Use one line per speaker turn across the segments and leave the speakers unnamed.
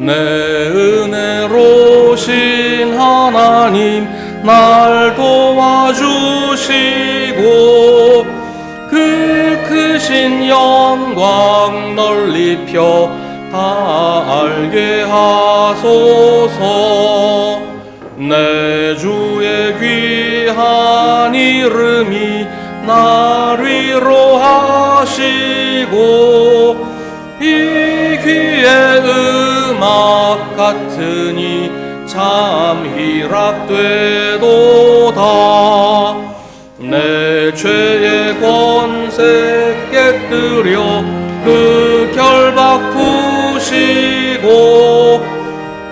내 은혜로신 하나님 날 도와주시고 그 크신 영광 널리 펴 다 알게 하소서. 내 주의 귀한 이름이 날 위로하시고 이 귀의 음악 같으니 참 희락되도다. 내 죄의 권세 깨뜨려 그 결박 푸시고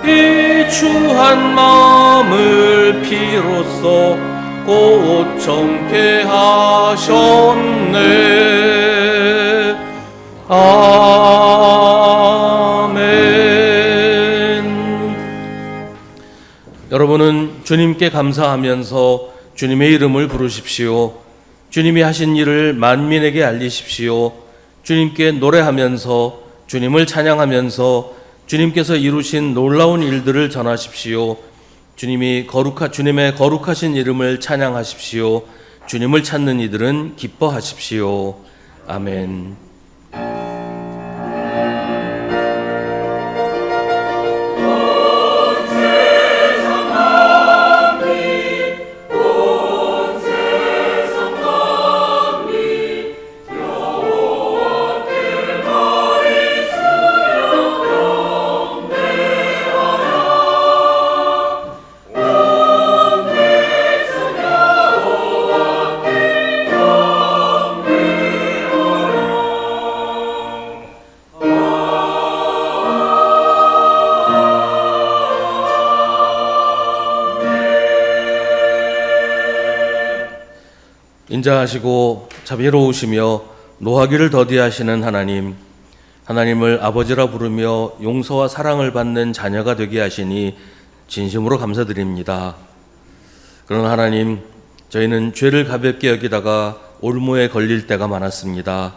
이 추한 마음을 피로써 고청케 하셨네. 아멘. 여러분은 주님께 감사하면서 주님의 이름을 부르십시오. 주님이 하신 일을 만민에게 알리십시오. 주님께 노래하면서 주님을 찬양하면서 주님께서 이루신 놀라운 일들을 전하십시오. 주님의 거룩하신 이름을 찬양하십시오. 주님을 찾는 이들은 기뻐하십시오. 아멘. 인자하시고 자비로우시며 노하기를 더디하시는 하나님, 하나님을 아버지라 부르며 용서와 사랑을 받는 자녀가 되게 하시니 진심으로 감사드립니다. 그러나 하나님, 저희는 죄를 가볍게 여기다가 올무에 걸릴 때가 많았습니다.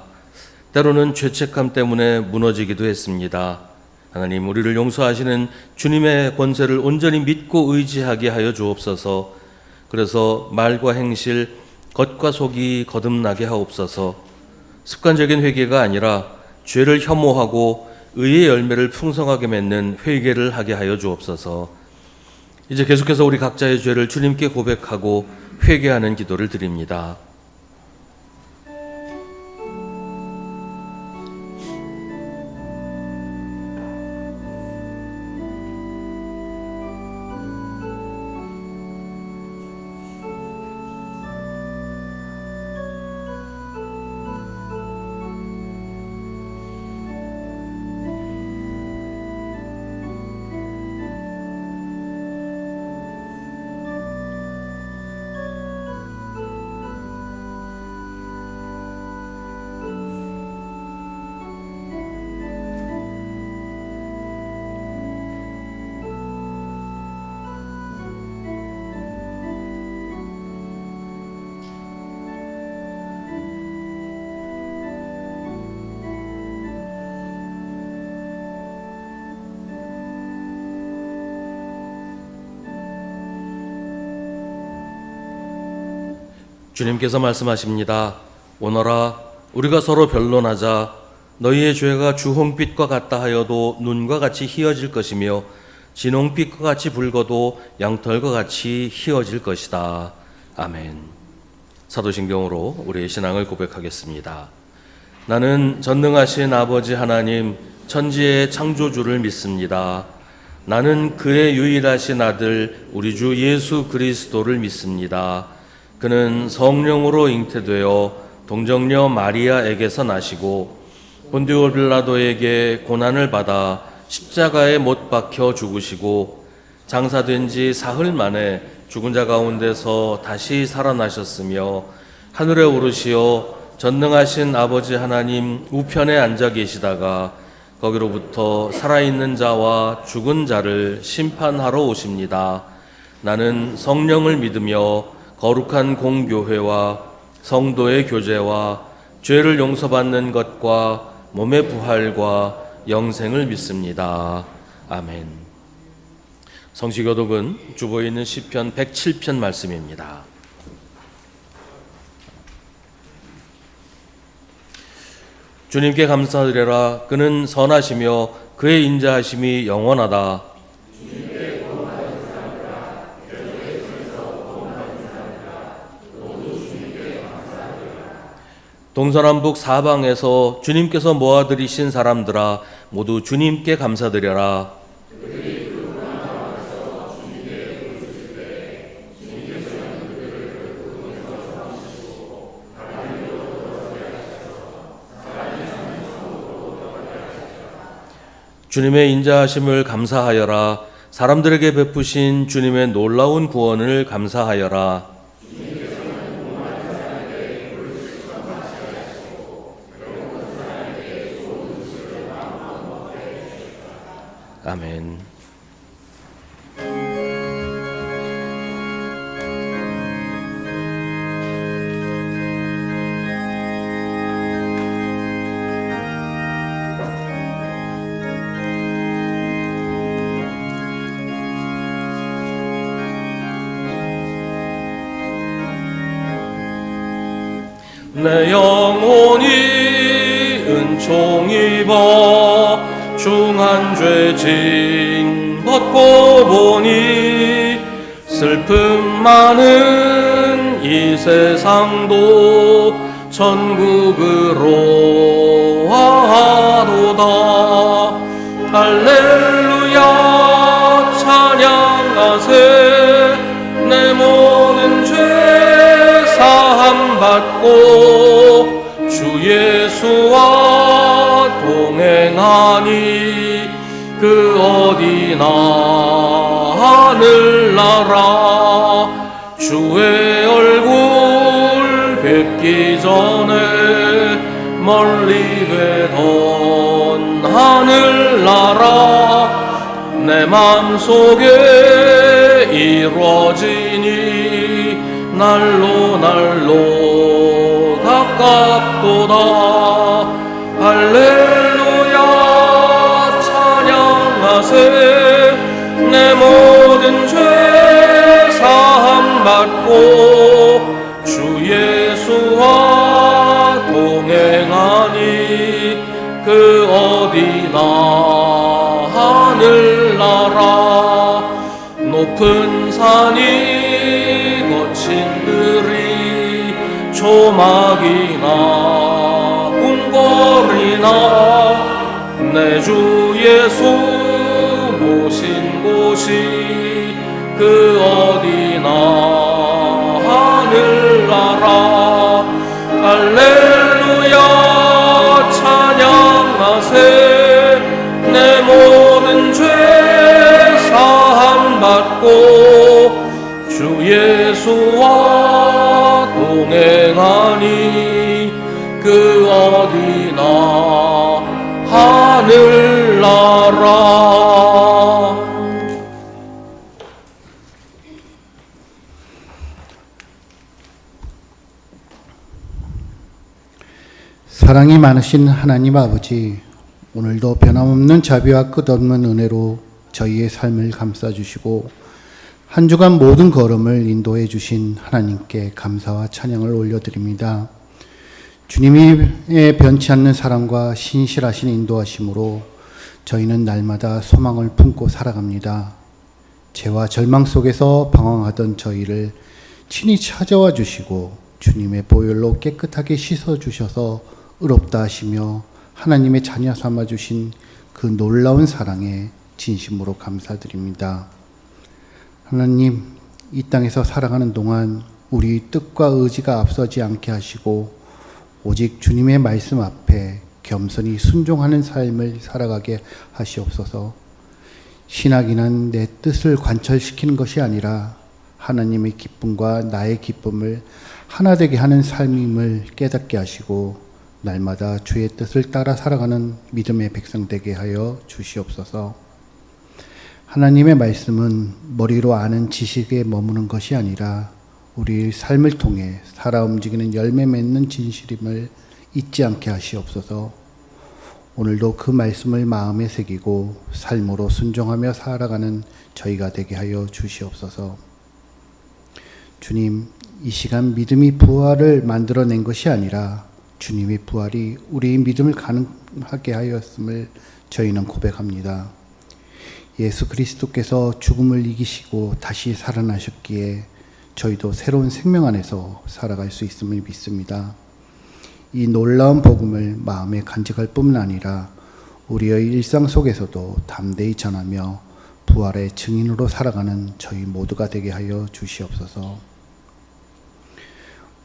때로는 죄책감 때문에 무너지기도 했습니다. 하나님, 우리를 용서하시는 주님의 권세를 온전히 믿고 의지하게 하여 주옵소서. 그래서 말과 행실, 겉과 속이 거듭나게 하옵소서. 습관적인 회개가 아니라 죄를 혐오하고 의의 열매를 풍성하게 맺는 회개를 하게 하여 주옵소서. 이제 계속해서 우리 각자의 죄를 주님께 고백하고 회개하는 기도를 드립니다. 주님께서 말씀하십니다. 오너라, 우리가 서로 변론하자. 너희의 죄가 주홍빛과 같다 하여도 눈과 같이 희어질 것이며 진홍빛과 같이 붉어도 양털과 같이 희어질 것이다. 아멘. 사도신경으로 우리의 신앙을 고백하겠습니다. 나는 전능하신 아버지 하나님, 천지의 창조주를 믿습니다. 나는 그의 유일하신 아들 우리 주 예수 그리스도를 믿습니다. 그는 성령으로 잉태되어 동정녀 마리아에게서 나시고 본디오 빌라도에게 고난을 받아 십자가에 못 박혀 죽으시고 장사된 지 사흘 만에 죽은 자 가운데서 다시 살아나셨으며 하늘에 오르시어 전능하신 아버지 하나님 우편에 앉아 계시다가 거기로부터 살아있는 자와 죽은 자를 심판하러 오십니다. 나는 성령을 믿으며 거룩한 공교회와 성도의 교제와 죄를 용서받는 것과 몸의 부활과 영생을 믿습니다. 아멘. 성시교독은 주보에 있는 시편 107편 말씀입니다. 주님께 감사드려라. 그는 선하시며 그의 인자하심이 영원하다. 동서남북 사방에서 주님께서 모아들이신 사람들아, 모두 주님께 감사드려라. 주님의 인자하심을 감사하여라. 사람들에게 베푸신 주님의 놀라운 구원을 감사하여라. 아멘. 내 영혼이 은총 입어 중한 죄 짐 벗고 보니 슬픔 많은 이 세상도 천국으로 하도다. 할렐루야 찬양하세. 내 모든 죄 사함 받고 주 예수와 동행하니 그 어디나 하늘나라. 주의 얼굴 뵙기 전에 멀리 뵈던 하늘나라. 내 맘속에 이루어지니 날로 날로 가깝도다. 할렐루야 찬양하세. 내 모든 죄 사함 받고 주 예수와 동행하니 그 어디나 하늘나라. 높은 산이 거친 들이 조막이나 궁궐이나 내 주 예수 모신 곳이 그 어디나 하늘나라. 할렐루야 찬양하세. 내 모든 죄 사함 받고 주 예수와 동행하니 그 어디나 하늘나라.
사랑이 많으신 하나님 아버지, 오늘도 변함없는 자비와 끝없는 은혜로 저희의 삶을 감싸주시고 한 주간 모든 걸음을 인도해 주신 하나님께 감사와 찬양을 올려드립니다. 주님의 변치 않는 사랑과 신실하신 인도하심으로 저희는 날마다 소망을 품고 살아갑니다. 죄와 절망 속에서 방황하던 저희를 친히 찾아와 주시고 주님의 보혈로 깨끗하게 씻어주셔서 의롭다 하시며 하나님의 자녀 삼아주신 그 놀라운 사랑에 진심으로 감사드립니다. 하나님, 이 땅에서 살아가는 동안 우리 뜻과 의지가 앞서지 않게 하시고 오직 주님의 말씀 앞에 겸손히 순종하는 삶을 살아가게 하시옵소서. 신학이란 내 뜻을 관철시키는 것이 아니라 하나님의 기쁨과 나의 기쁨을 하나 되게 하는 삶임을 깨닫게 하시고 날마다 주의 뜻을 따라 살아가는 믿음의 백성 되게 하여 주시옵소서. 하나님의 말씀은 머리로 아는 지식에 머무는 것이 아니라 우리 삶을 통해 살아 움직이는 열매 맺는 진실임을 잊지 않게 하시옵소서. 오늘도 그 말씀을 마음에 새기고 삶으로 순종하며 살아가는 저희가 되게 하여 주시옵소서. 주님, 이 시간 믿음이 부활을 만들어낸 것이 아니라 주님의 부활이 우리의 믿음을 가능하게 하였음을 저희는 고백합니다. 예수 그리스도께서 죽음을 이기시고 다시 살아나셨기에 저희도 새로운 생명 안에서 살아갈 수 있음을 믿습니다. 이 놀라운 복음을 마음에 간직할 뿐만 아니라 우리의 일상 속에서도 담대히 전하며 부활의 증인으로 살아가는 저희 모두가 되게 하여 주시옵소서.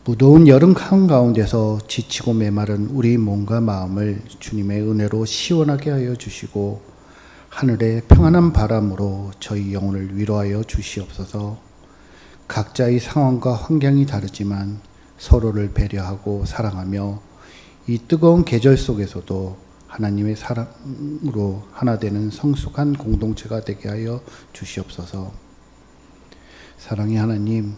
무더운 여름 한가운데서 지치고 메마른 우리 몸과 마음을 주님의 은혜로 시원하게 하여 주시고 하늘의 평안한 바람으로 저희 영혼을 위로하여 주시옵소서. 각자의 상황과 환경이 다르지만 서로를 배려하고 사랑하며 이 뜨거운 계절 속에서도 하나님의 사랑으로 하나 되는 성숙한 공동체가 되게 하여 주시옵소서. 사랑의 하나님,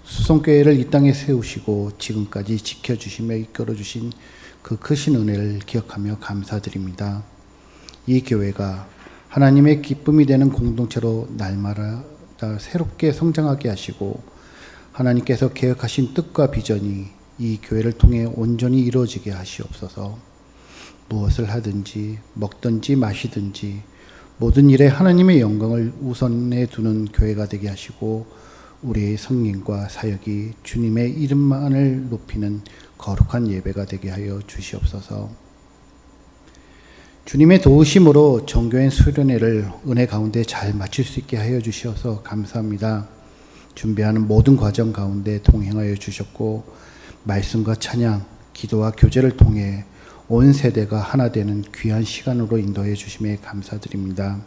수성교회를 이 땅에 세우시고 지금까지 지켜주시며 이끌어주신 그 크신 은혜를 기억하며 감사드립니다. 이 교회가 하나님의 기쁨이 되는 공동체로 날마다 새롭게 성장하게 하시고 하나님께서 계획하신 뜻과 비전이 이 교회를 통해 온전히 이루어지게 하시옵소서. 무엇을 하든지 먹든지 마시든지 모든 일에 하나님의 영광을 우선에 두는 교회가 되게 하시고 우리의 성김과 사역이 주님의 이름만을 높이는 거룩한 예배가 되게 하여 주시옵소서. 주님의 도우심으로 정교한 수련회를 은혜 가운데 잘 마칠 수 있게 하여 주셔서 감사합니다. 준비하는 모든 과정 가운데 동행하여 주셨고 말씀과 찬양, 기도와 교제를 통해 온 세대가 하나 되는 귀한 시간으로 인도해 주심에 감사드립니다.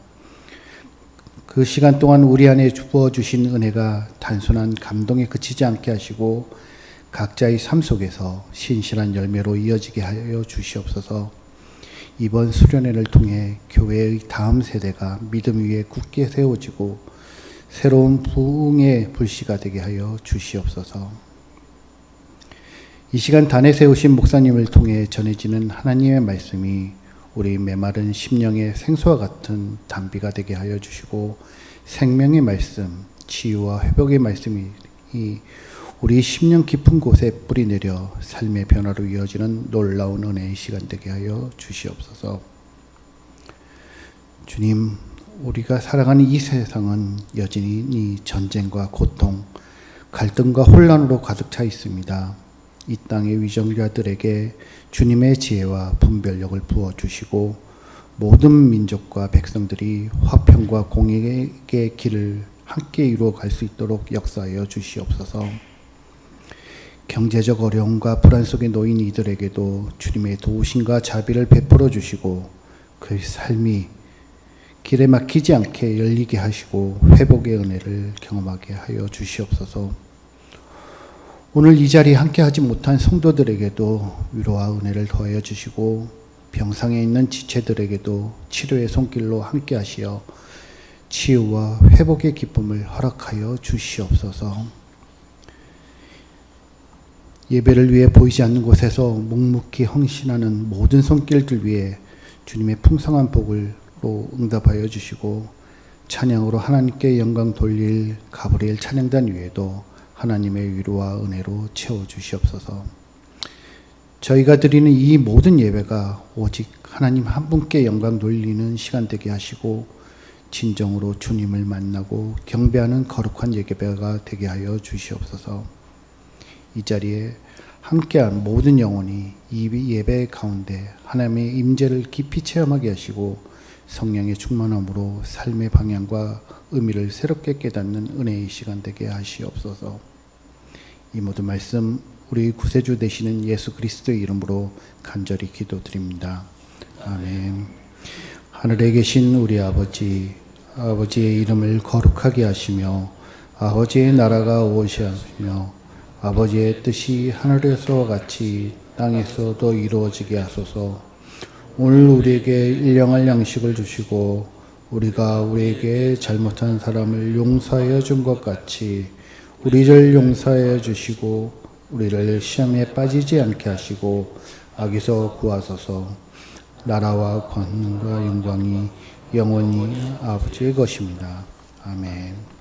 그 시간 동안 우리 안에 부어주신 은혜가 단순한 감동에 그치지 않게 하시고 각자의 삶 속에서 신실한 열매로 이어지게 하여 주시옵소서. 이번 수련회를 통해 교회의 다음 세대가 믿음 위에 굳게 세워지고 새로운 부흥의 불씨가 되게 하여 주시옵소서. 이 시간 단에 세우신 목사님을 통해 전해지는 하나님의 말씀이 우리 메마른 심령의 생수와 같은 단비가 되게 하여 주시고 생명의 말씀, 치유와 회복의 말씀이 우리 심령 깊은 곳에 뿌리 내려 삶의 변화로 이어지는 놀라운 은혜의 시간 되게 하여 주시옵소서. 주님, 우리가 살아가는 이 세상은 여전히 전쟁과 고통, 갈등과 혼란으로 가득 차 있습니다. 이 땅의 위정자들에게 주님의 지혜와 분별력을 부어주시고 모든 민족과 백성들이 화평과 공익의 길을 함께 이루어갈 수 있도록 역사하여 주시옵소서. 경제적 어려움과 불안 속에 놓인 이들에게도 주님의 도우심과 자비를 베풀어 주시고 그 삶이 길에 막히지 않게 열리게 하시고 회복의 은혜를 경험하게 하여 주시옵소서. 오늘 이 자리에 함께하지 못한 성도들에게도 위로와 은혜를 더하여 주시고 병상에 있는 지체들에게도 치료의 손길로 함께하시어 치유와 회복의 기쁨을 허락하여 주시옵소서. 예배를 위해 보이지 않는 곳에서 묵묵히 헌신하는 모든 손길들 위해 주님의 풍성한 복을로 응답하여 주시고 찬양으로 하나님께 영광 돌릴 가브리엘 찬양단 위에도 하나님의 위로와 은혜로 채워주시옵소서. 저희가 드리는 이 모든 예배가 오직 하나님 한 분께 영광 돌리는 시간 되게 하시고 진정으로 주님을 만나고 경배하는 거룩한 예배가 되게 하여 주시옵소서. 이 자리에 함께한 모든 영혼이 이 예배 가운데 하나님의 임재를 깊이 체험하게 하시고 성령의 충만함으로 삶의 방향과 의미를 새롭게 깨닫는 은혜의 시간 되게 하시옵소서. 이 모든 말씀 우리 구세주 되시는 예수 그리스도의 이름으로 간절히 기도드립니다. 아멘. 하늘에 계신 우리 아버지, 아버지의 이름을 거룩하게 하시며 아버지의 나라가 오시며 아버지의 뜻이 하늘에서와 같이 땅에서도 이루어지게 하소서. 오늘 우리에게 일용할 양식을 주시고 우리가 우리에게 잘못한 사람을 용서하여 준 것 같이 우리를 용서하여 주시고 우리를 시험에 빠지지 않게 하시고 악에서 구하소서. 나라와 권능과 영광이 영원히 아버지의 것입니다. 아멘.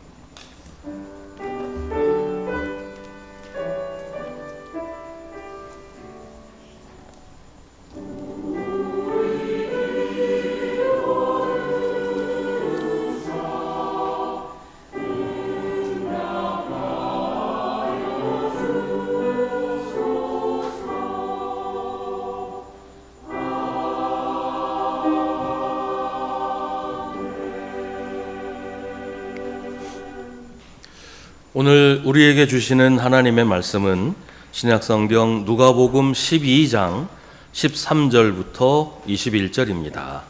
오늘 우리에게 주시는 하나님의 말씀은 신약성경 누가복음 12장 13절부터 21절입니다.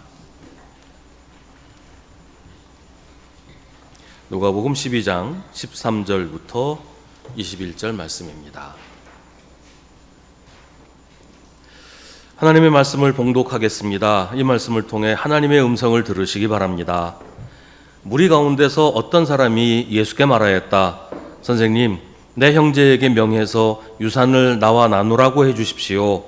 누가복음 12장 13절부터 21절 말씀입니다. 하나님의 말씀을 봉독하겠습니다. 이 말씀을 통해 하나님의 음성을 들으시기 바랍니다. 무리 가운데서 어떤 사람이 예수께 말하였다. 선생님, 내 형제에게 명해서 유산을 나와 나누라고 해주십시오.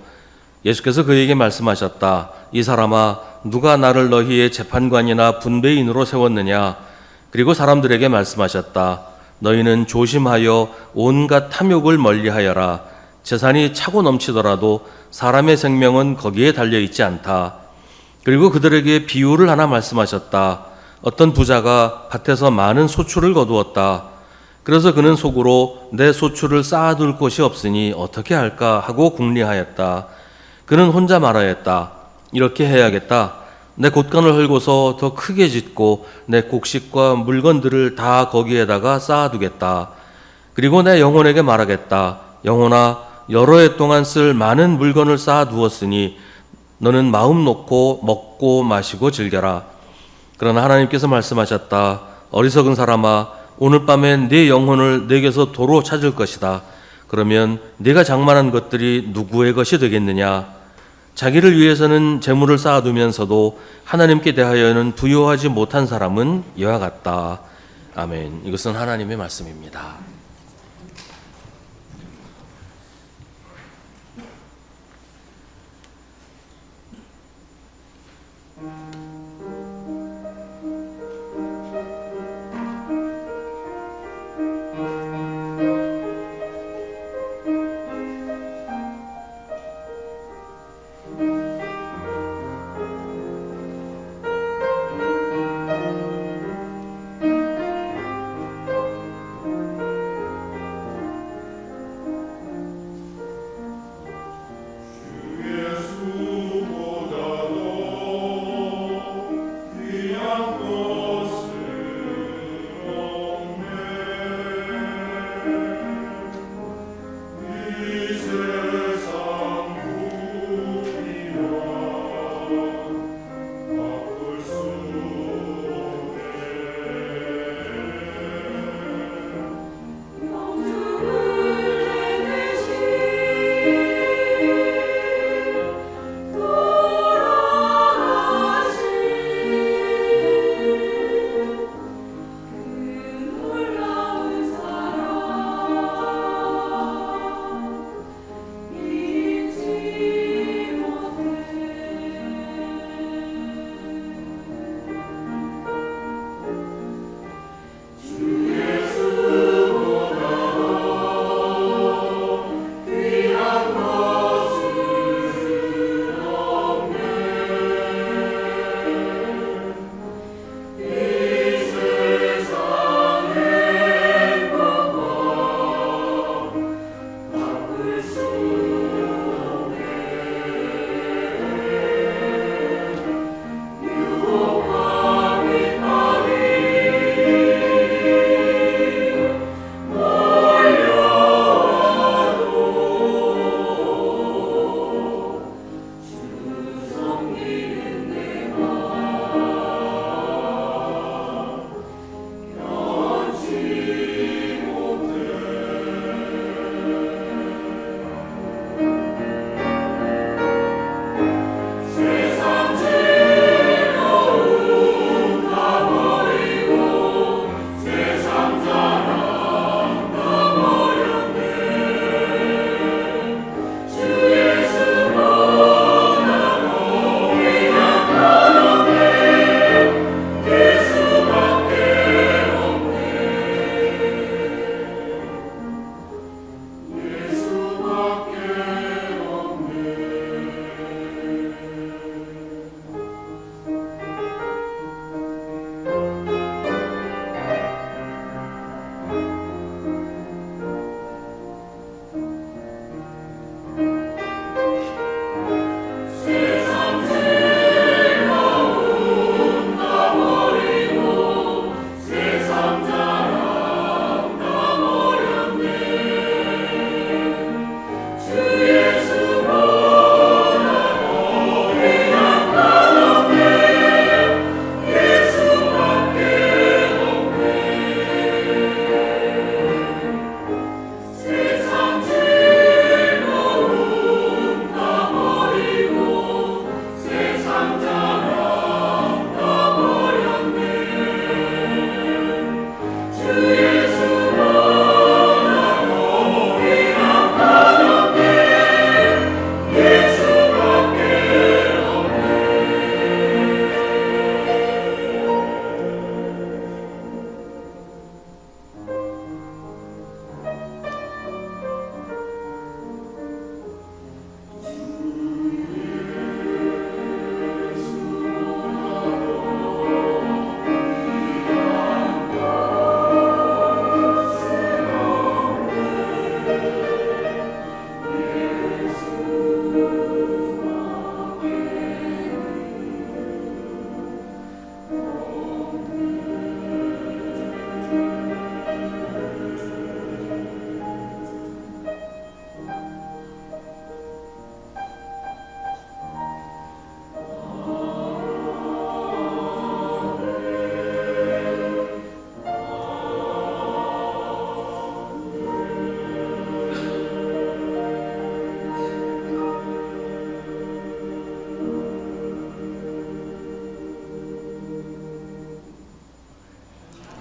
예수께서 그에게 말씀하셨다. 이 사람아, 누가 나를 너희의 재판관이나 분배인으로 세웠느냐? 그리고 사람들에게 말씀하셨다. 너희는 조심하여 온갖 탐욕을 멀리하여라. 재산이 차고 넘치더라도 사람의 생명은 거기에 달려있지 않다. 그리고 그들에게 비유를 하나 말씀하셨다. 어떤 부자가 밭에서 많은 소출을 거두었다. 그래서 그는 속으로 내 소출을 쌓아둘 곳이 없으니 어떻게 할까 하고 궁리하였다. 그는 혼자 말하였다. 이렇게 해야겠다. 내 곳간을 헐고서 더 크게 짓고 내 곡식과 물건들을 다 거기에다가 쌓아두겠다. 그리고 내 영혼에게 말하겠다. 영혼아, 여러 해 동안 쓸 많은 물건을 쌓아두었으니 너는 마음 놓고 먹고 마시고 즐겨라. 그러나 하나님께서 말씀하셨다. 어리석은 사람아, 오늘 밤엔 네 영혼을 내게서 도로 찾을 것이다. 그러면 네가 장만한 것들이 누구의 것이 되겠느냐? 자기를 위해서는 재물을 쌓아두면서도 하나님께 대하여는 부요하지 못한 사람은 이와 같다. 아멘. 이것은 하나님의 말씀입니다.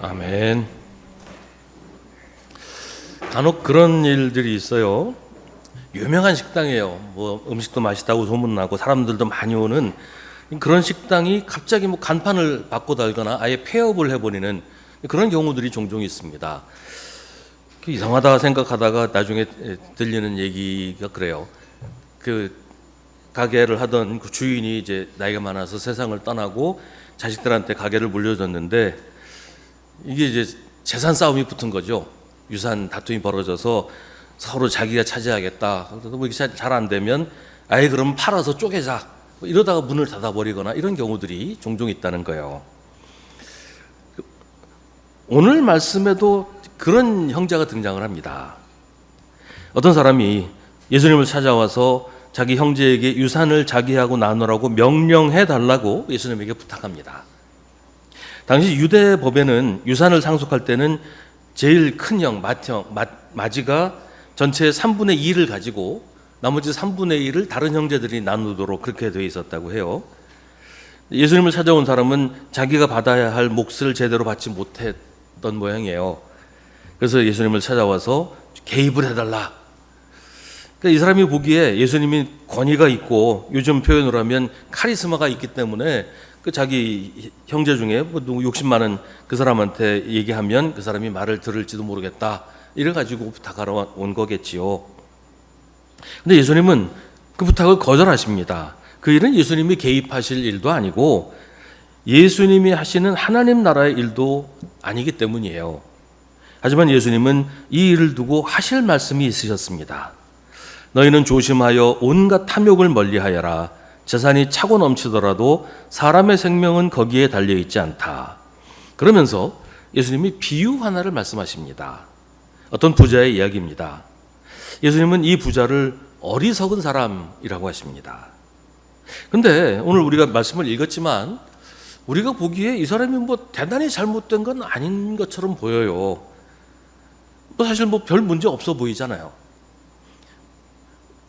아멘. 간혹 그런 일들이 있어요. 유명한 식당이에요. 뭐 음식도 맛있다고 소문나고 사람들도 많이 오는 그런 식당이 갑자기 뭐 간판을 바꿔 달거나 아예 폐업을 해버리는 그런 경우들이 종종 있습니다. 이상하다 생각하다가 나중에 들리는 얘기가 그래요. 그 가게를 하던 그 주인이 이제 나이가 많아서 세상을 떠나고 자식들한테 가게를 물려줬는데 이게 이제 재산 싸움이 붙은 거죠. 유산 다툼이 벌어져서 서로 자기가 차지하겠다. 뭐 이게 잘 안 되면 아예 그럼 팔아서 쪼개자. 뭐 이러다가 문을 닫아버리거나 이런 경우들이 종종 있다는 거예요. 오늘 말씀에도 그런 형제가 등장을 합니다. 어떤 사람이 예수님을 찾아와서 자기 형제에게 유산을 자기하고 나누라고 명령해 달라고 예수님에게 부탁합니다. 당시 유대 법에는 유산을 상속할 때는 제일 큰 형, 맏이가 전체의 3분의 2를 가지고 나머지 3분의 1을 다른 형제들이 나누도록 그렇게 되어 있었다고 해요. 예수님을 찾아온 사람은 자기가 받아야 할 몫을 제대로 받지 못했던 모양이에요. 그래서 예수님을 찾아와서 개입을 해달라. 그러니까 이 사람이 보기에 예수님이 권위가 있고 요즘 표현으로 하면 카리스마가 있기 때문에 그 자기 형제 중에 뭐 욕심 많은 그 사람한테 얘기하면 그 사람이 말을 들을지도 모르겠다. 이래가지고 부탁하러 온 거겠지요. 근데 예수님은 그 부탁을 거절하십니다. 그 일은 예수님이 개입하실 일도 아니고 예수님이 하시는 하나님 나라의 일도 아니기 때문이에요. 하지만 예수님은 이 일을 두고 하실 말씀이 있으셨습니다. 너희는 조심하여 온갖 탐욕을 멀리하여라. 재산이 차고 넘치더라도 사람의 생명은 거기에 달려있지 않다. 그러면서 예수님이 비유 하나를 말씀하십니다. 어떤 부자의 이야기입니다. 예수님은 이 부자를 어리석은 사람이라고 하십니다. 근데 오늘 우리가 말씀을 읽었지만 우리가 보기에 이 사람이 뭐 대단히 잘못된 건 아닌 것처럼 보여요. 뭐 사실 뭐 별 문제 없어 보이잖아요.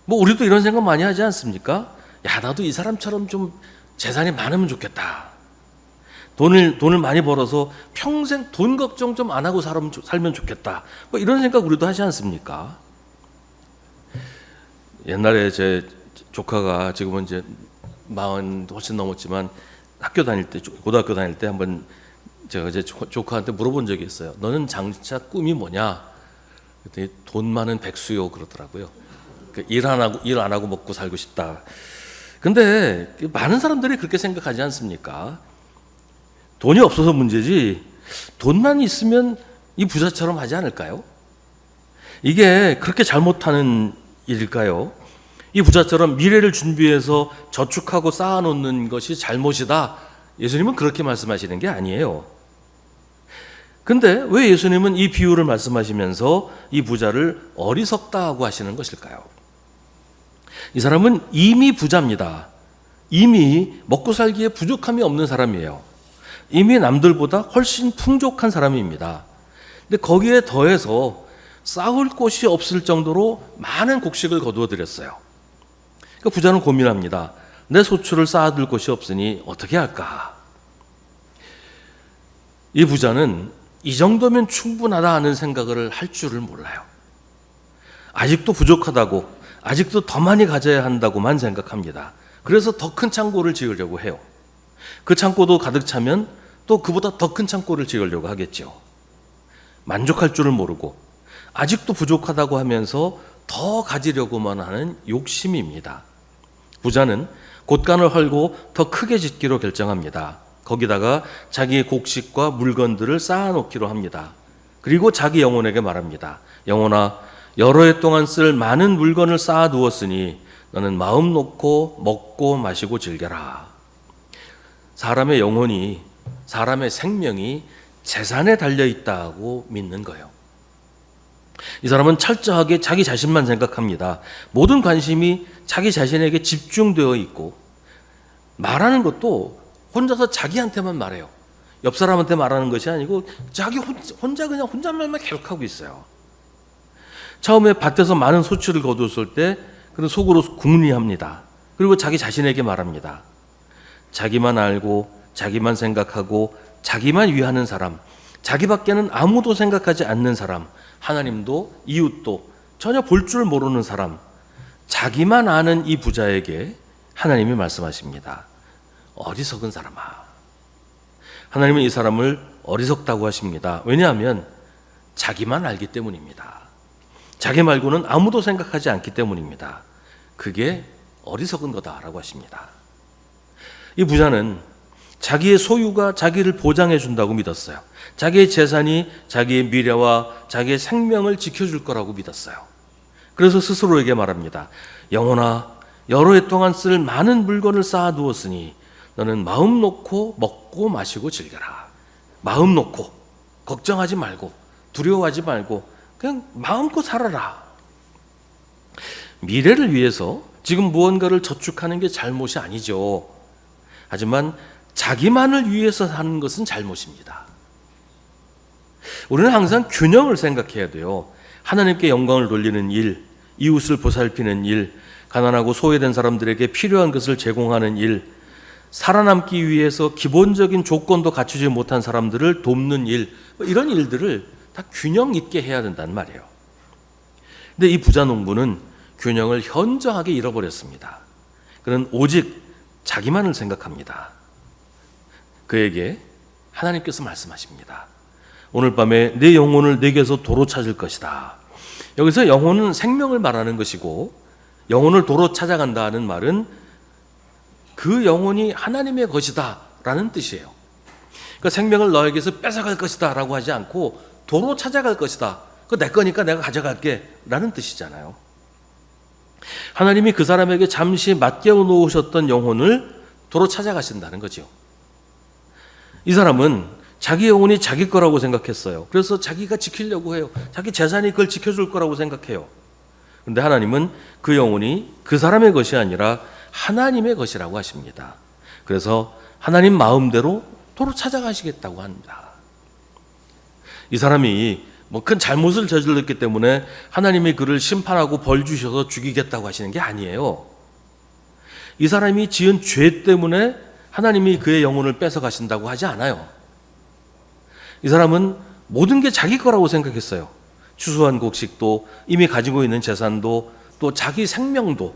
뭐 우리도 이런 생각 많이 하지 않습니까? 야, 나도 이 사람처럼 좀 재산이 많으면 좋겠다. 돈을 많이 벌어서 평생 돈 걱정 좀 안 하고 살면 좋겠다. 뭐 이런 생각 우리도 하지 않습니까? 옛날에 제 조카가 지금은 이제 40 훨씬 넘었지만 학교 다닐 때, 고등학교 다닐 때 한번 제가 이제 조카한테 물어본 적이 있어요. 너는 장차 꿈이 뭐냐? 그랬더니 돈 많은 백수요 그러더라고요. 일 안 하고 먹고 살고 싶다. 근데 많은 사람들이 그렇게 생각하지 않습니까? 돈이 없어서 문제지 돈만 있으면 이 부자처럼 하지 않을까요? 이게 그렇게 잘못하는 일일까요? 이 부자처럼 미래를 준비해서 저축하고 쌓아놓는 것이 잘못이다. 예수님은 그렇게 말씀하시는 게 아니에요. 근데 왜 예수님은 이 비유를 말씀하시면서 이 부자를 어리석다고 하시는 것일까요? 이 사람은 이미 부자입니다. 이미 먹고 살기에 부족함이 없는 사람이에요. 이미 남들보다 훨씬 풍족한 사람입니다. 근데 거기에 더해서 쌓을 곳이 없을 정도로 많은 곡식을 거두어 드렸어요. 그러니까 부자는 고민합니다. 내 소출을 쌓아둘 곳이 없으니 어떻게 할까? 이 부자는 이 정도면 충분하다 하는 생각을 할 줄을 몰라요. 아직도 부족하다고, 아직도 더 많이 가져야 한다고만 생각합니다. 그래서 더 큰 창고를 지으려고 해요. 그 창고도 가득 차면 또 그보다 더 큰 창고를 지으려고 하겠죠. 만족할 줄을 모르고 아직도 부족하다고 하면서 더 가지려고만 하는 욕심입니다. 부자는 곳간을 헐고 더 크게 짓기로 결정합니다. 거기다가 자기의 곡식과 물건들을 쌓아놓기로 합니다. 그리고 자기 영혼에게 말합니다. 영혼아, 여러 해 동안 쓸 많은 물건을 쌓아두었으니 너는 마음 놓고 먹고 마시고 즐겨라. 사람의 영혼이, 사람의 생명이 재산에 달려있다고 믿는 거예요. 이 사람은 철저하게 자기 자신만 생각합니다. 모든 관심이 자기 자신에게 집중되어 있고 말하는 것도 혼자서 자기한테만 말해요. 옆 사람한테 말하는 것이 아니고 자기 혼자 그냥 혼잣말만 계속하고 있어요. 처음에 밭에서 많은 소출을 거두었을 때 그는 속으로 궁리합니다. 그리고 자기 자신에게 말합니다. 자기만 알고 자기만 생각하고 자기만 위하는 사람, 자기밖에는 아무도 생각하지 않는 사람, 하나님도 이웃도 전혀 볼 줄 모르는 사람, 자기만 아는 이 부자에게 하나님이 말씀하십니다. 어리석은 사람아. 하나님은 이 사람을 어리석다고 하십니다. 왜냐하면 자기만 알기 때문입니다. 자기 말고는 아무도 생각하지 않기 때문입니다. 그게 어리석은 거다라고 하십니다. 이 부자는 자기의 소유가 자기를 보장해 준다고 믿었어요. 자기의 재산이 자기의 미래와 자기의 생명을 지켜줄 거라고 믿었어요. 그래서 스스로에게 말합니다. 영혼아, 여러 해 동안 쓸 많은 물건을 쌓아두었으니 너는 마음 놓고 먹고 마시고 즐겨라. 마음 놓고 걱정하지 말고 두려워하지 말고 그냥 마음껏 살아라. 미래를 위해서 지금 무언가를 저축하는 게 잘못이 아니죠. 하지만 자기만을 위해서 사는 것은 잘못입니다. 우리는 항상 균형을 생각해야 돼요. 하나님께 영광을 돌리는 일, 이웃을 보살피는 일, 가난하고 소외된 사람들에게 필요한 것을 제공하는 일, 살아남기 위해서 기본적인 조건도 갖추지 못한 사람들을 돕는 일, 이런 일들을 다 균형 있게 해야 된다는 말이에요. 근데 이 부자 농부는 균형을 현저하게 잃어버렸습니다. 그는 오직 자기만을 생각합니다. 그에게 하나님께서 말씀하십니다. 오늘 밤에 내 영혼을 내게서 도로 찾을 것이다. 여기서 영혼은 생명을 말하는 것이고 영혼을 도로 찾아간다는 말은 그 영혼이 하나님의 것이다 라는 뜻이에요. 그러니까 생명을 너에게서 뺏어갈 것이다 라고 하지 않고 도로 찾아갈 것이다. 그거 내 거니까 내가 가져갈게 라는 뜻이잖아요. 하나님이 그 사람에게 잠시 맡겨 놓으셨던 영혼을 도로 찾아가신다는 거죠. 이 사람은 자기 영혼이 자기 거라고 생각했어요. 그래서 자기가 지키려고 해요. 자기 재산이 그걸 지켜줄 거라고 생각해요. 그런데 하나님은 그 영혼이 그 사람의 것이 아니라 하나님의 것이라고 하십니다. 그래서 하나님 마음대로 도로 찾아가시겠다고 합니다. 이 사람이 큰 잘못을 저질렀기 때문에 하나님이 그를 심판하고 벌 주셔서 죽이겠다고 하시는 게 아니에요. 이 사람이 지은 죄 때문에 하나님이 그의 영혼을 뺏어 가신다고 하지 않아요. 이 사람은 모든 게 자기 거라고 생각했어요. 추수한 곡식도, 이미 가지고 있는 재산도, 또 자기 생명도,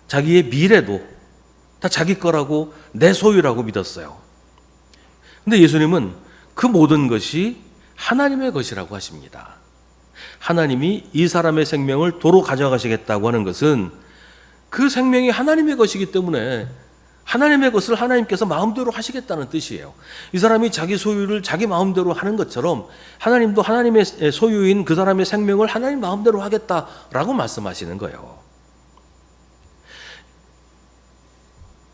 자기의 미래도 다 자기 거라고, 내 소유라고 믿었어요. 근데 예수님은 그 모든 것이 하나님의 것이라고 하십니다. 하나님이 이 사람의 생명을 도로 가져가시겠다고 하는 것은 그 생명이 하나님의 것이기 때문에 하나님의 것을 하나님께서 마음대로 하시겠다는 뜻이에요. 이 사람이 자기 소유를 자기 마음대로 하는 것처럼 하나님도 하나님의 소유인 그 사람의 생명을 하나님 마음대로 하겠다라고 말씀하시는 거예요.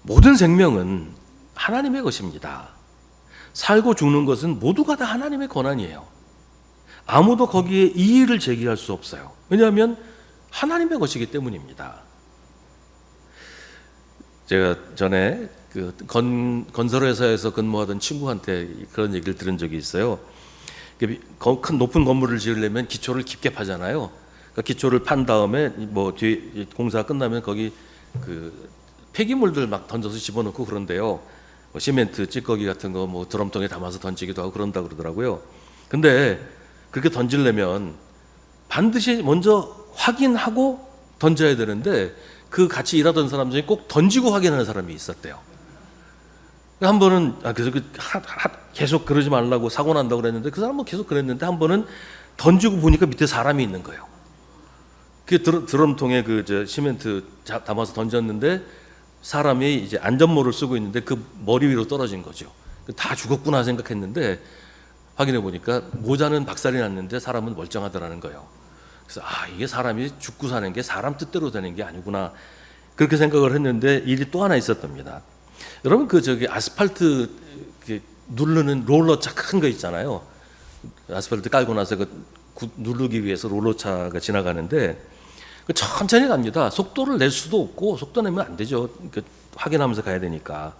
모든 생명은 하나님의 것입니다. 살고 죽는 것은 모두가 다 하나님의 권한이에요. 아무도 거기에 이의를 제기할 수 없어요. 왜냐하면 하나님의 것이기 때문입니다. 제가 전에 그 건설회사에서 근무하던 친구한테 그런 얘기를 들은 적이 있어요. 큰 높은 건물을 지으려면 기초를 깊게 파잖아요. 그러니까 기초를 판 다음에 뭐 뒤에 공사가 끝나면 거기 그 폐기물들 막 던져서 집어넣고 그런데요. 뭐 시멘트, 찌꺼기 같은 거 뭐 드럼통에 담아서 던지기도 하고 그런다 그러더라고요. 근데 그렇게 던지려면 반드시 먼저 확인하고 던져야 되는데 그 같이 일하던 사람 중에 꼭 던지고 확인하는 사람이 있었대요. 한 번은 그래서 계속 그러지 말라고 사고 난다고 그랬는데 그 사람은 계속 그랬는데 한 번은 던지고 보니까 밑에 사람이 있는 거예요. 그 드럼통에 그 시멘트 담아서 던졌는데 사람이 이제 안전모를 쓰고 있는데 그 머리 위로 떨어진 거죠. 다 죽었구나 생각했는데 확인해 보니까 모자는 박살이 났는데 사람은 멀쩡하더라는 거예요. 그래서 이게 사람이 죽고 사는 게 사람 뜻대로 되는 게 아니구나 그렇게 생각을 했는데 일이 또 하나 있었답니다. 여러분 아스팔트 누르는 롤러차 큰 거 있잖아요. 아스팔트 깔고 나서 누르기 위해서 롤러차가 지나가는데 천천히 갑니다. 속도를 낼 수도 없고 속도 내면 안 되죠. 확인하면서 가야 되니까.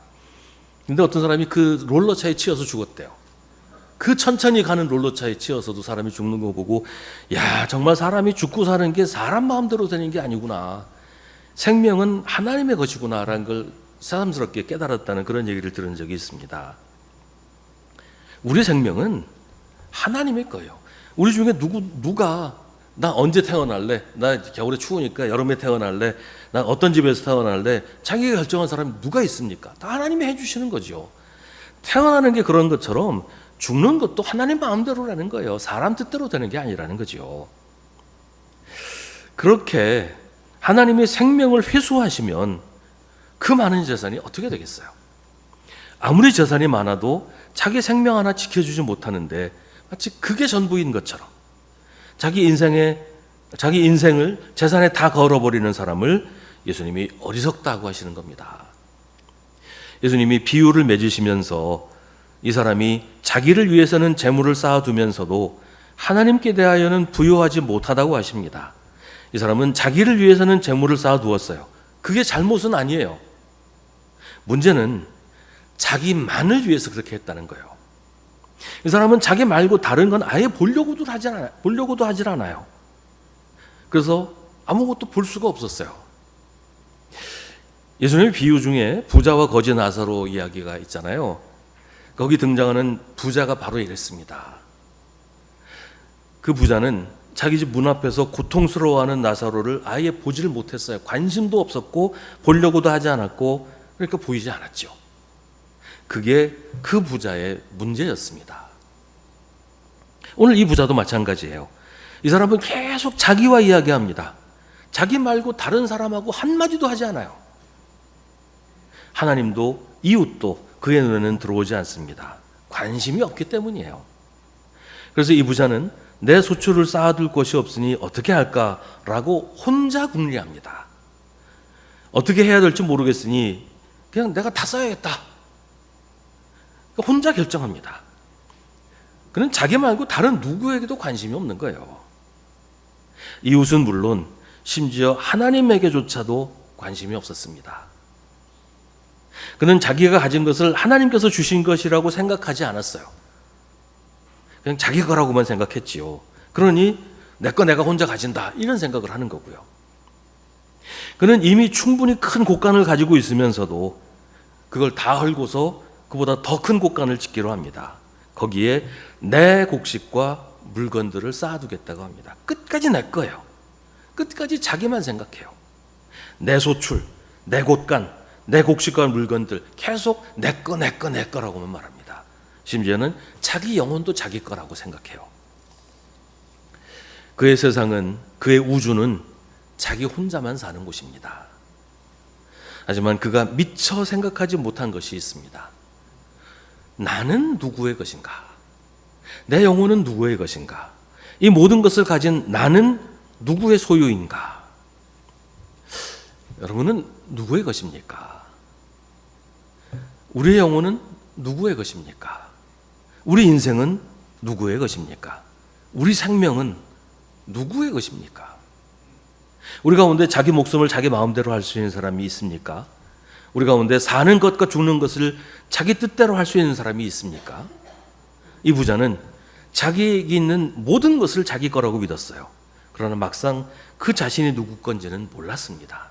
근데 어떤 사람이 그 롤러차에 치여서 죽었대요. 그 천천히 가는 롤러차에 치여서도 사람이 죽는 거 보고 야 정말 사람이 죽고 사는 게 사람 마음대로 되는 게 아니구나. 생명은 하나님의 것이구나라는 걸 새삼스럽게 깨달았다는 그런 얘기를 들은 적이 있습니다. 우리 생명은 하나님의 거예요. 우리 중에 누가 나 언제 태어날래? 나 겨울에 추우니까 여름에 태어날래? 나 어떤 집에서 태어날래? 자기가 결정한 사람이 누가 있습니까? 다 하나님이 해주시는 거죠. 태어나는 게 그런 것처럼 죽는 것도 하나님 마음대로라는 거예요. 사람 뜻대로 되는 게 아니라는 거죠. 그렇게 하나님이 생명을 회수하시면 그 많은 재산이 어떻게 되겠어요? 아무리 재산이 많아도 자기 생명 하나 지켜주지 못하는데 마치 그게 전부인 것처럼 자기 인생을 재산에 다 걸어버리는 사람을 예수님이 어리석다고 하시는 겁니다. 예수님이 비유를 맺으시면서 이 사람이 자기를 위해서는 재물을 쌓아두면서도 하나님께 대하여는 부요하지 못하다고 하십니다. 이 사람은 자기를 위해서는 재물을 쌓아두었어요. 그게 잘못은 아니에요. 문제는 자기만을 위해서 그렇게 했다는 거예요. 이 사람은 자기 말고 다른 건 아예 보려고도 하질 않아요. 그래서 아무것도 볼 수가 없었어요. 예수님의 비유 중에 부자와 거지 나사로 이야기가 있잖아요. 거기 등장하는 부자가 바로 이랬습니다. 그 부자는 자기 집 문 앞에서 고통스러워하는 나사로를 아예 보지를 못했어요. 관심도 없었고 보려고도 하지 않았고 그러니까 보이지 않았죠. 그게 그 부자의 문제였습니다. 오늘 이 부자도 마찬가지예요. 이 사람은 계속 자기와 이야기합니다. 자기 말고 다른 사람하고 한마디도 하지 않아요. 하나님도 이웃도 그의 눈에는 들어오지 않습니다. 관심이 없기 때문이에요. 그래서 이 부자는 내 소출을 쌓아둘 곳이 없으니 어떻게 할까라고 혼자 궁리합니다. 어떻게 해야 될지 모르겠으니 그냥 내가 다 써야겠다. 혼자 결정합니다. 그는 자기 말고 다른 누구에게도 관심이 없는 거예요. 이웃은 물론 심지어 하나님에게조차도 관심이 없었습니다. 그는 자기가 가진 것을 하나님께서 주신 것이라고 생각하지 않았어요. 그냥 자기 거라고만 생각했지요. 그러니 내 거 내가 혼자 가진다 이런 생각을 하는 거고요. 그는 이미 충분히 큰 곳간을 가지고 있으면서도 그걸 다 헐고서 그보다 더 큰 곳간을 짓기로 합니다. 거기에 내 곡식과 물건들을 쌓아두겠다고 합니다. 끝까지 내 거예요. 끝까지 자기만 생각해요. 내 소출, 내 곳간, 내 곡식과 물건들 계속 내 거라고만 말합니다. 심지어는 자기 영혼도 자기 거라고 생각해요. 그의 세상은, 그의 우주는 자기 혼자만 사는 곳입니다. 하지만 그가 미처 생각하지 못한 것이 있습니다. 나는 누구의 것인가? 내 영혼은 누구의 것인가? 이 모든 것을 가진 나는 누구의 소유인가? 여러분은 누구의 것입니까? 우리의 영혼은 누구의 것입니까? 우리 인생은 누구의 것입니까? 우리 생명은 누구의 것입니까? 우리 가운데 자기 목숨을 자기 마음대로 할 수 있는 사람이 있습니까? 우리 가운데 사는 것과 죽는 것을 자기 뜻대로 할 수 있는 사람이 있습니까? 이 부자는 자기에게 있는 모든 것을 자기 거라고 믿었어요. 그러나 막상 그 자신이 누구 건지는 몰랐습니다.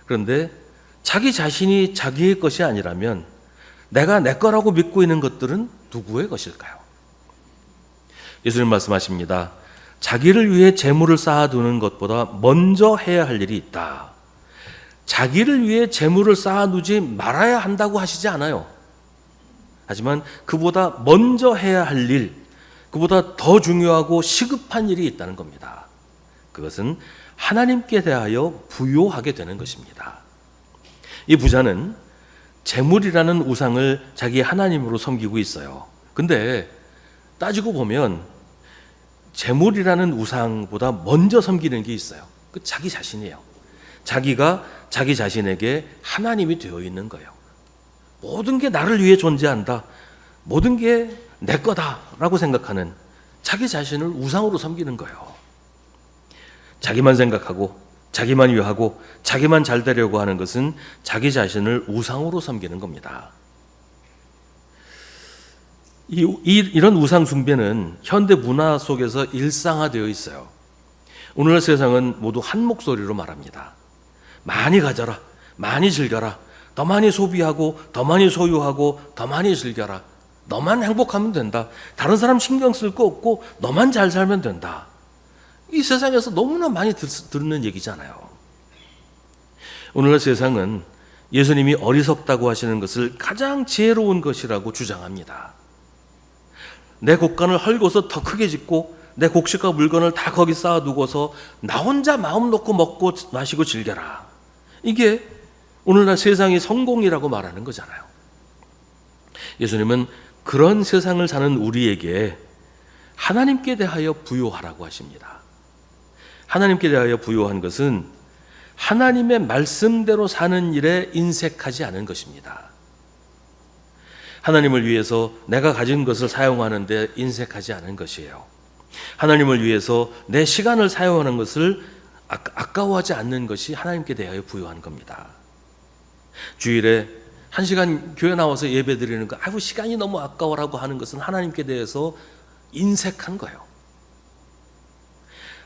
그런데 자기 자신이 자기의 것이 아니라면 내가 내 거라고 믿고 있는 것들은 누구의 것일까요? 예수님 말씀하십니다. 자기를 위해 재물을 쌓아두는 것보다 먼저 해야 할 일이 있다. 자기를 위해 재물을 쌓아두지 말아야 한다고 하시지 않아요. 하지만 그보다 먼저 해야 할 일, 그보다 더 중요하고 시급한 일이 있다는 겁니다. 그것은 하나님께 대하여 부요하게 되는 것입니다. 이 부자는 재물이라는 우상을 자기 하나님으로 섬기고 있어요. 근데 따지고 보면 재물이라는 우상보다 먼저 섬기는 게 있어요. 그 자기 자신이에요. 자기가 자기 자신에게 하나님이 되어 있는 거예요. 모든 게 나를 위해 존재한다. 모든 게 내 거다라고 생각하는 자기 자신을 우상으로 섬기는 거예요. 자기만 생각하고 자기만 위하고 자기만 잘 되려고 하는 것은 자기 자신을 우상으로 섬기는 겁니다. 이런 우상 숭배는 현대 문화 속에서 일상화되어 있어요. 오늘날 세상은 모두 한 목소리로 말합니다. 많이 가져라, 많이 즐겨라, 더 많이 소비하고 더 많이 소유하고 더 많이 즐겨라. 너만 행복하면 된다. 다른 사람 신경 쓸 거 없고 너만 잘 살면 된다. 이 세상에서 너무나 많이 듣는 얘기잖아요. 오늘날 세상은 예수님이 어리석다고 하시는 것을 가장 지혜로운 것이라고 주장합니다. 내 곡간을 헐고서 더 크게 짓고 내 곡식과 물건을 다 거기 쌓아두고서 나 혼자 마음 놓고 먹고 마시고 즐겨라. 이게 오늘날 세상이 성공이라고 말하는 거잖아요. 예수님은 그런 세상을 사는 우리에게 하나님께 대하여 부요하라고 하십니다. 하나님께 대하여 부요한 것은 하나님의 말씀대로 사는 일에 인색하지 않은 것입니다. 하나님을 위해서 내가 가진 것을 사용하는 데 인색하지 않은 것이에요. 하나님을 위해서 내 시간을 사용하는 것을 아까워하지 않는 것이 하나님께 대하여 부요한 겁니다. 주일에 1시간 교회 나와서 예배 드리는 거, 아이고 시간이 너무 아까워라고 하는 것은 하나님께 대해서 인색한 거예요.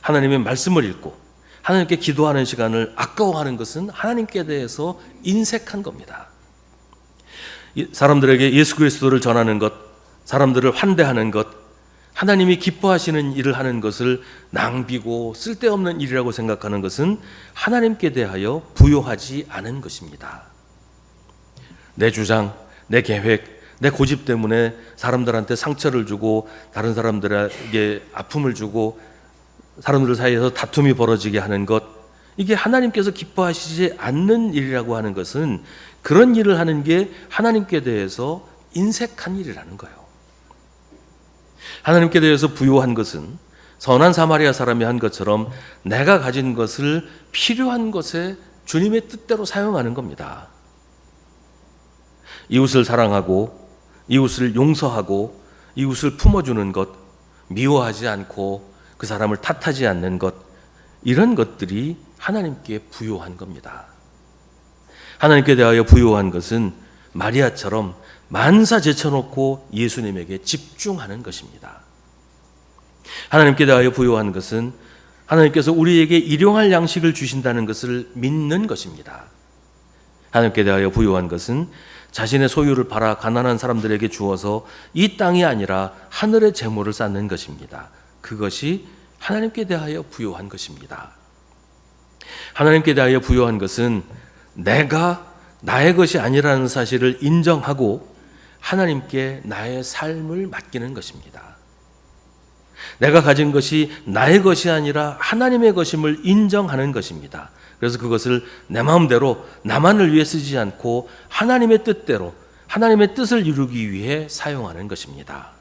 하나님의 말씀을 읽고 하나님께 기도하는 시간을 아까워하는 것은 하나님께 대해서 인색한 겁니다. 사람들에게 예수 그리스도를 전하는 것, 사람들을 환대하는 것, 하나님이 기뻐하시는 일을 하는 것을 낭비고 쓸데없는 일이라고 생각하는 것은 하나님께 대하여 부요하지 않은 것입니다. 내 주장, 내 계획, 내 고집 때문에 사람들한테 상처를 주고 다른 사람들에게 아픔을 주고 사람들 사이에서 다툼이 벌어지게 하는 것, 이게 하나님께서 기뻐하시지 않는 일이라고 하는 것은 그런 일을 하는 게 하나님께 대해서 인색한 일이라는 거예요. 하나님께 대해서 부요한 것은 선한 사마리아 사람이 한 것처럼 내가 가진 것을 필요한 것에 주님의 뜻대로 사용하는 겁니다. 이웃을 사랑하고 이웃을 용서하고 이웃을 품어주는 것, 미워하지 않고 그 사람을 탓하지 않는 것, 이런 것들이 하나님께 부요한 겁니다. 하나님께 대하여 부요한 것은 마리아처럼 만사 제쳐놓고 예수님에게 집중하는 것입니다. 하나님께 대하여 부요한 것은 하나님께서 우리에게 일용할 양식을 주신다는 것을 믿는 것입니다. 하나님께 대하여 부요한 것은 자신의 소유를 팔아 가난한 사람들에게 주어서 이 땅이 아니라 하늘의 재물을 쌓는 것입니다. 그것이 하나님께 대하여 부요한 것입니다. 하나님께 대하여 부요한 것은 내가 나의 것이 아니라는 사실을 인정하고 하나님께 나의 삶을 맡기는 것입니다. 내가 가진 것이 나의 것이 아니라 하나님의 것임을 인정하는 것입니다. 그래서 그것을 내 마음대로 나만을 위해 쓰지 않고 하나님의 뜻대로 하나님의 뜻을 이루기 위해 사용하는 것입니다.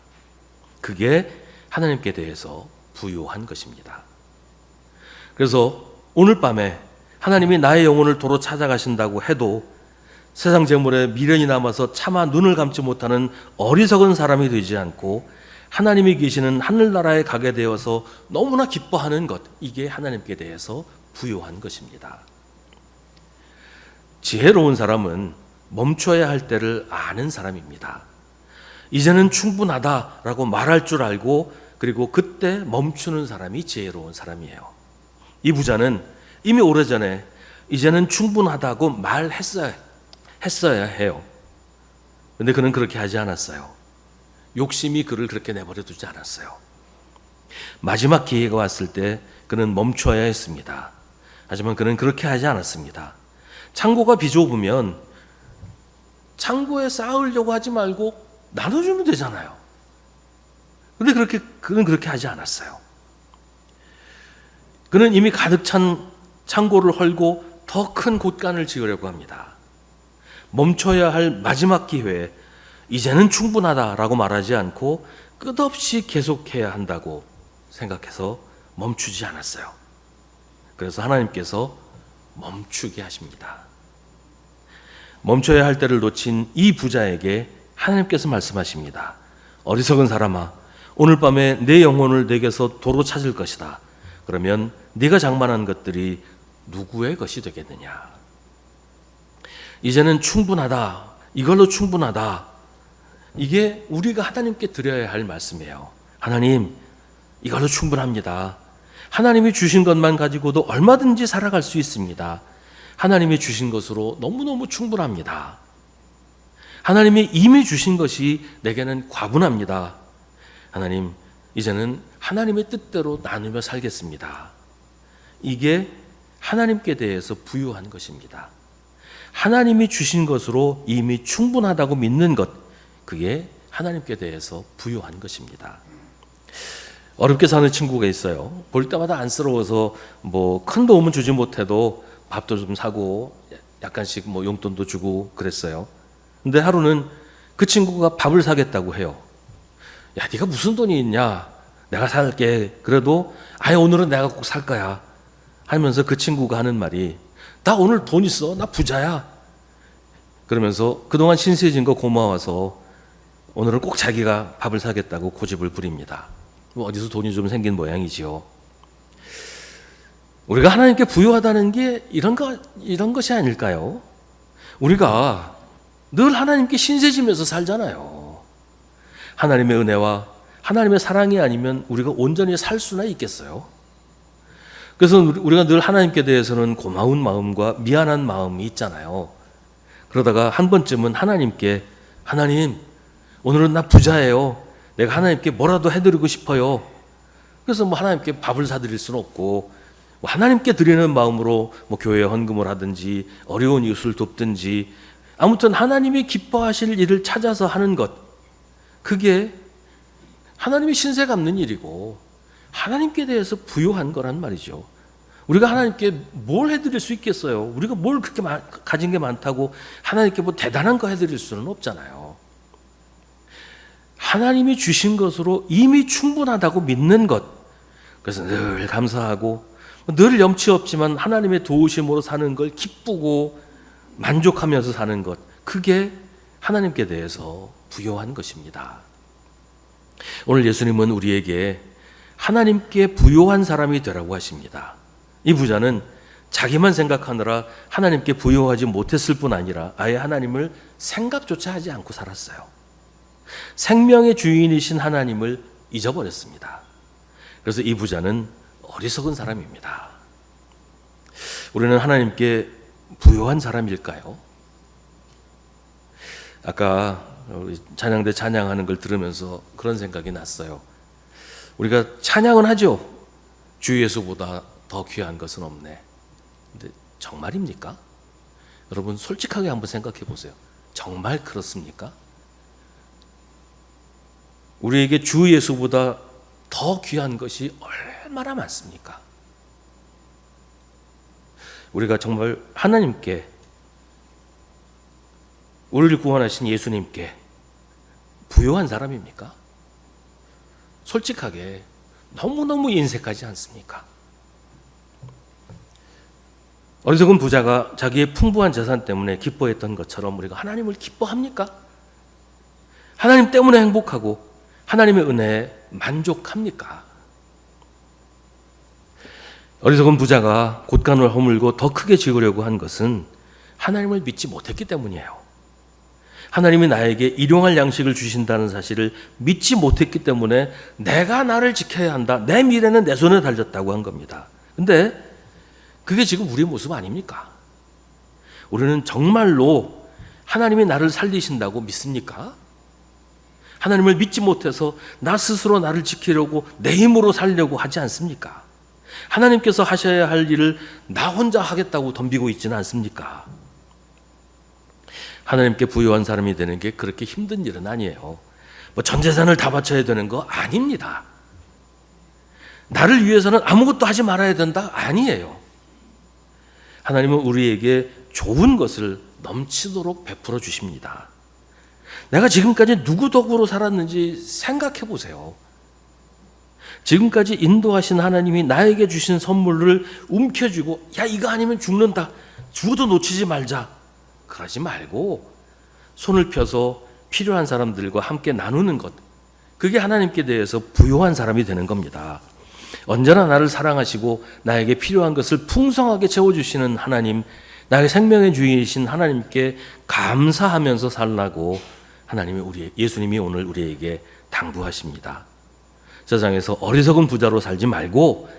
그게 하나님께 대해서 부요한 것입니다. 그래서 오늘 밤에 하나님이 나의 영혼을 도로 찾아가신다고 해도 세상 재물에 미련이 남아서 차마 눈을 감지 못하는 어리석은 사람이 되지 않고 하나님이 계시는 하늘나라에 가게 되어서 너무나 기뻐하는 것, 이게 하나님께 대해서 부요한 것입니다. 지혜로운 사람은 멈춰야 할 때를 아는 사람입니다. 이제는 충분하다라고 말할 줄 알고 그리고 그때 멈추는 사람이 지혜로운 사람이에요. 이 부자는 이미 오래전에 이제는 충분하다고 말했어야 해요. 그런데 그는 그렇게 하지 않았어요. 욕심이 그를 그렇게 내버려 두지 않았어요. 마지막 기회가 왔을 때 그는 멈춰야 했습니다. 하지만 그는 그렇게 하지 않았습니다. 창고가 비좁으면 창고에 쌓으려고 하지 말고 나눠주면 되잖아요. 그런데 그는 그렇게 하지 않았어요. 그는 이미 가득 찬 창고를 헐고 더 큰 곳간을 지으려고 합니다. 멈춰야 할 마지막 기회에 이제는 충분하다라고 말하지 않고 끝없이 계속해야 한다고 생각해서 멈추지 않았어요. 그래서 하나님께서 멈추게 하십니다. 멈춰야 할 때를 놓친 이 부자에게 하나님께서 말씀하십니다. 어리석은 사람아, 오늘 밤에 내 영혼을 내게서 도로 찾을 것이다. 그러면 네가 장만한 것들이 누구의 것이 되겠느냐? 이제는 충분하다. 이걸로 충분하다. 이게 우리가 하나님께 드려야 할 말씀이에요. 하나님, 이걸로 충분합니다. 하나님이 주신 것만 가지고도 얼마든지 살아갈 수 있습니다. 하나님이 주신 것으로 너무너무 충분합니다. 하나님이 이미 주신 것이 내게는 과분합니다. 하나님, 이제는 하나님의 뜻대로 나누며 살겠습니다. 이게 하나님께 대해서 부유한 것입니다. 하나님이 주신 것으로 이미 충분하다고 믿는 것, 그게 하나님께 대해서 부유한 것입니다. 어렵게 사는 친구가 있어요. 볼 때마다 안쓰러워서 큰 도움은 주지 못해도 밥도 좀 사고 약간씩 용돈도 주고 그랬어요. 근데 하루는 그 친구가 밥을 사겠다고 해요. 야, 네가 무슨 돈이 있냐? 내가 살게. 그래도 오늘은 내가 꼭 살 거야. 하면서 그 친구가 하는 말이, 나 오늘 돈 있어. 나 부자야. 그러면서 그동안 신세진 거 고마워서 오늘은 꼭 자기가 밥을 사겠다고 고집을 부립니다. 어디서 돈이 좀 생긴 모양이지요. 우리가 하나님께 부유하다는 게 이런 것이 아닐까요? 우리가 늘 하나님께 신세지면서 살잖아요. 하나님의 은혜와 하나님의 사랑이 아니면 우리가 온전히 살 수나 있겠어요? 그래서 우리가 늘 하나님께 대해서는 고마운 마음과 미안한 마음이 있잖아요. 그러다가 한 번쯤은 하나님께, 하나님, 오늘은 나 부자예요. 내가 하나님께 뭐라도 해드리고 싶어요. 그래서 하나님께 밥을 사드릴 수는 없고, 하나님께 드리는 마음으로 교회에 헌금을 하든지 어려운 이웃을 돕든지, 아무튼 하나님이 기뻐하실 일을 찾아서 하는 것, 그게 하나님이 신세 갚는 일이고 하나님께 대해서 부유한 거란 말이죠. 우리가 하나님께 뭘 해드릴 수 있겠어요? 우리가 뭘 그렇게 가진 게 많다고 하나님께 대단한 거 해드릴 수는 없잖아요. 하나님이 주신 것으로 이미 충분하다고 믿는 것, 그래서 늘 감사하고 늘 염치 없지만 하나님의 도우심으로 사는 걸 기쁘고 만족하면서 사는 것, 그게 하나님께 대해서 부유한 것입니다. 오늘 예수님은 우리에게 하나님께 부유한 사람이 되라고 하십니다. 이 부자는 자기만 생각하느라 하나님께 부유하지 못했을 뿐 아니라 아예 하나님을 생각조차 하지 않고 살았어요. 생명의 주인이신 하나님을 잊어버렸습니다. 그래서 이 부자는 어리석은 사람입니다. 우리는 하나님께 부유한 사람일까요? 아까 우리 찬양대 찬양하는 걸 들으면서 그런 생각이 났어요. 우리가 찬양은 하죠. 주 예수보다 더 귀한 것은 없네. 근데 정말입니까? 여러분 솔직하게 한번 생각해 보세요. 정말 그렇습니까? 우리에게 주 예수보다 더 귀한 것이 얼마나 많습니까? 우리가 정말 하나님께, 우리를 구원하신 예수님께 부유한 사람입니까? 솔직하게 너무너무 인색하지 않습니까? 어리석은 부자가 자기의 풍부한 재산 때문에 기뻐했던 것처럼 우리가 하나님을 기뻐합니까? 하나님 때문에 행복하고 하나님의 은혜에 만족합니까? 어리석은 부자가 곳간을 허물고 더 크게 지으려고 한 것은 하나님을 믿지 못했기 때문이에요. 하나님이 나에게 일용할 양식을 주신다는 사실을 믿지 못했기 때문에 내가 나를 지켜야 한다, 내 미래는 내 손에 달렸다고 한 겁니다. 근데 그게 지금 우리의 모습 아닙니까? 우리는 정말로 하나님이 나를 살리신다고 믿습니까? 하나님을 믿지 못해서 나 스스로 나를 지키려고 내 힘으로 살려고 하지 않습니까? 하나님께서 하셔야 할 일을 나 혼자 하겠다고 덤비고 있지는 않습니까? 하나님께 부유한 사람이 되는 게 그렇게 힘든 일은 아니에요. 전 재산을 다 바쳐야 되는 거 아닙니다. 나를 위해서는 아무것도 하지 말아야 된다? 아니에요. 하나님은 우리에게 좋은 것을 넘치도록 베풀어 주십니다. 내가 지금까지 누구 덕으로 살았는지 생각해 보세요. 지금까지 인도하신 하나님이 나에게 주신 선물을 움켜쥐고 야, 이거 아니면 죽는다, 죽어도 놓치지 말자, 그러지 말고 손을 펴서 필요한 사람들과 함께 나누는 것, 그게 하나님께 대해서 부유한 사람이 되는 겁니다. 언제나 나를 사랑하시고 나에게 필요한 것을 풍성하게 채워주시는 하나님, 나의 생명의 주인이신 하나님께 감사하면서 살라고 예수님이 오늘 우리에게 당부하십니다. 세상에서 어리석은 부자로 살지 말고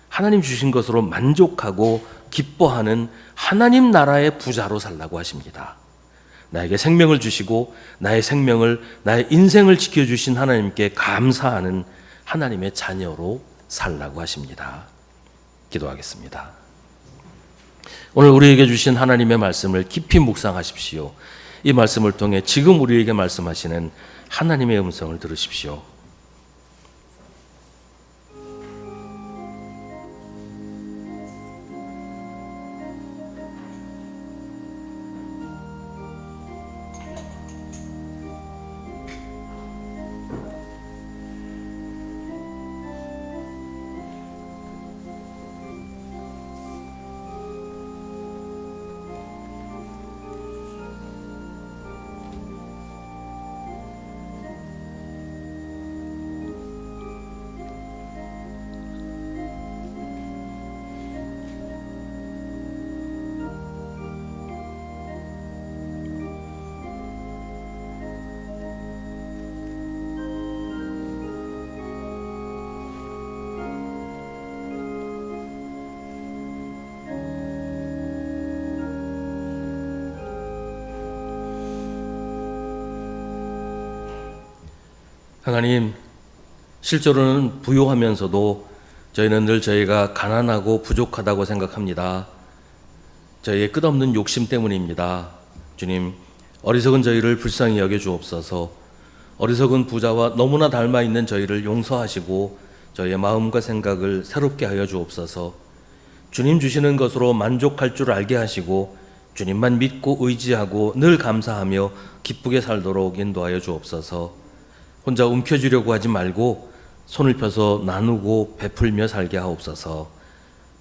하나님 주신 것으로 만족하고 기뻐하는 하나님 나라의 부자로 살라고 하십니다. 나에게 생명을 주시고 나의 생명을, 나의 인생을 지켜주신 하나님께 감사하는 하나님의 자녀로 살라고 하십니다. 기도하겠습니다. 오늘 우리에게 주신 하나님의 말씀을 깊이 묵상하십시오. 이 말씀을 통해 지금 우리에게 말씀하시는 하나님의 음성을 들으십시오. 하나님, 실제로는 부유하면서도 저희는 늘 저희가 가난하고 부족하다고 생각합니다. 저희의 끝없는 욕심 때문입니다. 주님, 어리석은 저희를 불쌍히 여겨 주옵소서. 어리석은 부자와 너무나 닮아 있는 저희를 용서하시고 저희의 마음과 생각을 새롭게 하여 주옵소서. 주님 주시는 것으로 만족할 줄 알게 하시고 주님만 믿고 의지하고 늘 감사하며 기쁘게 살도록 인도하여 주옵소서. 혼자 움켜쥐려고 하지 말고 손을 펴서 나누고 베풀며 살게 하옵소서.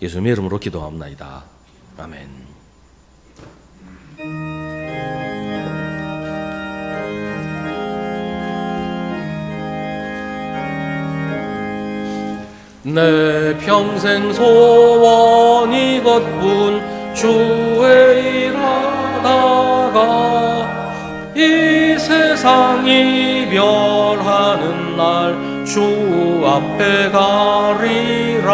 예수님의 이름으로 기도합나이다. 아멘. 내 평생 소원 이것뿐 주의 일하다가 이 세상 이별하는 날 주 앞에 가리라.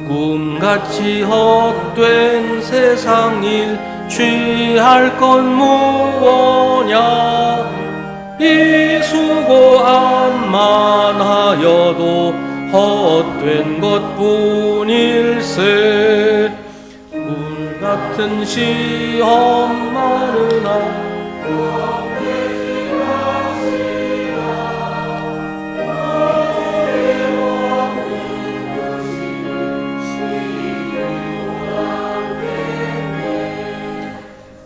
꿈같이 헛된 세상 일 취할 건 무엇냐. 이 수고함만 하여도 헛된 것뿐일세. 물 같은 시험 많으나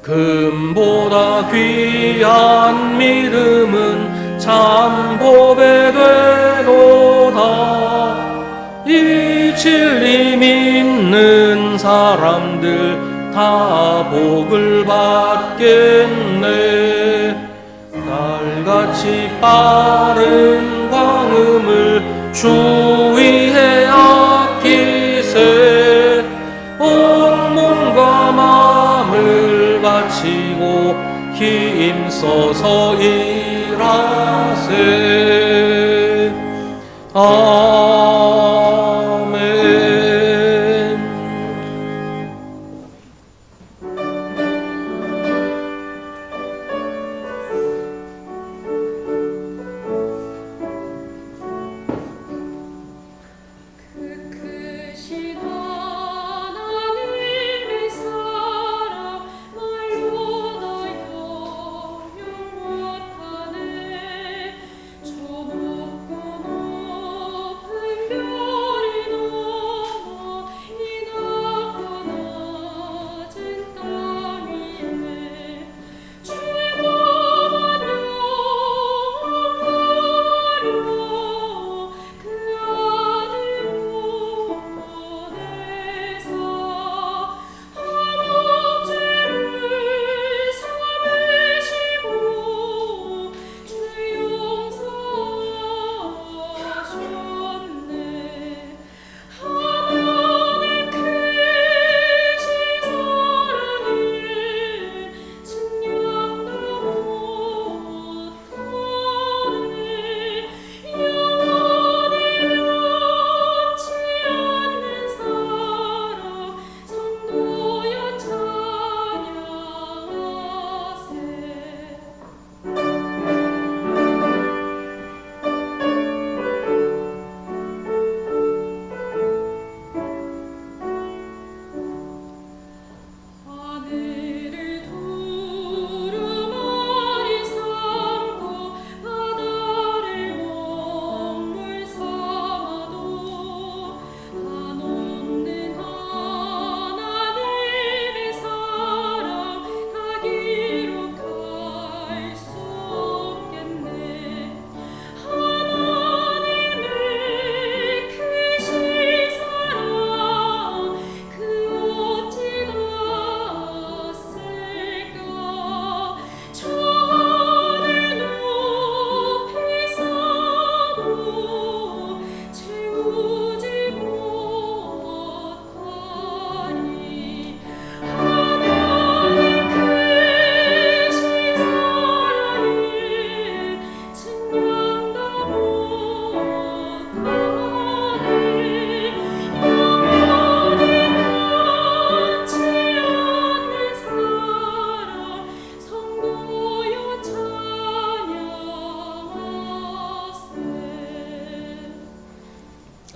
금보다 귀한 믿음은 참 보배 되도다. 이 진리 믿는 사람들 다 복을 받겠네. 날같이 빠른 광음을 주 위에 아끼세. 온 몸과 마음을 바치고 힘써서 일하세. 아멘.
그 크신 하나님의 사랑 말로 다 영영 못하네. 저 높고 높은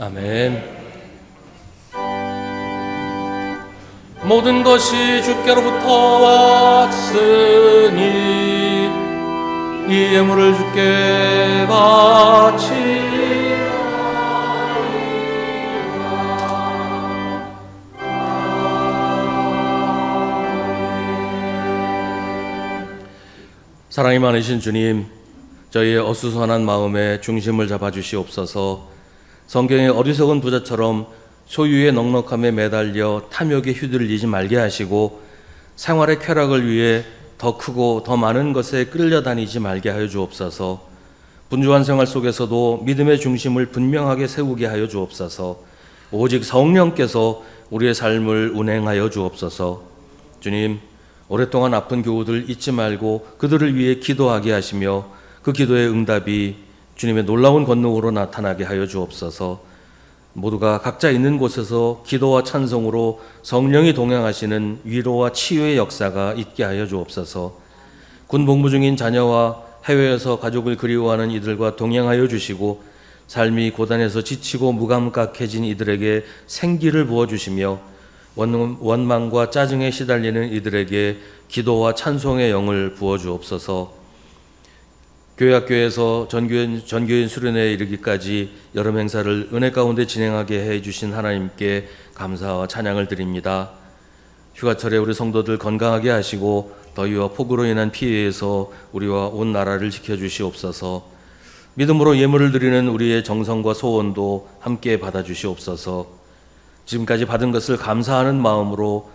아멘. 모든 것이 주께로부터 왔으니 이 예물을 주께 바치라. 사랑이 많으신 주님, 저희의 어수선한 마음에 중심을 잡아주시옵소서. 성경의 어리석은 부자처럼 소유의 넉넉함에 매달려 탐욕에 휘둘리지 말게 하시고 생활의 쾌락을 위해 더 크고 더 많은 것에 끌려다니지 말게 하여 주옵소서. 분주한 생활 속에서도 믿음의 중심을 분명하게 세우게 하여 주옵소서. 오직 성령께서 우리의 삶을 운행하여 주옵소서. 주님, 오랫동안 아픈 교우들 잊지 말고 그들을 위해 기도하게 하시며 그 기도의 응답이 주님의 놀라운 권능으로 나타나게 하여 주옵소서. 모두가 각자 있는 곳에서 기도와 찬송으로 성령이 동행하시는 위로와 치유의 역사가 있게 하여 주옵소서. 군 복무 중인 자녀와 해외에서 가족을 그리워하는 이들과 동행하여 주시고 삶이 고단해서 지치고 무감각해진 이들에게 생기를 부어주시며 원망과 짜증에 시달리는 이들에게 기도와 찬송의 영을 부어주옵소서. 교회학교에서 전교인 수련회에 이르기까지 여름 행사를 은혜 가운데 진행하게 해주신 하나님께 감사와 찬양을 드립니다. 휴가철에 우리 성도들 건강하게 하시고 더위와 폭우로 인한 피해에서 우리와 온 나라를 지켜주시옵소서. 믿음으로 예물을 드리는 우리의 정성과 소원도 함께 받아주시옵소서. 지금까지 받은 것을 감사하는 마음으로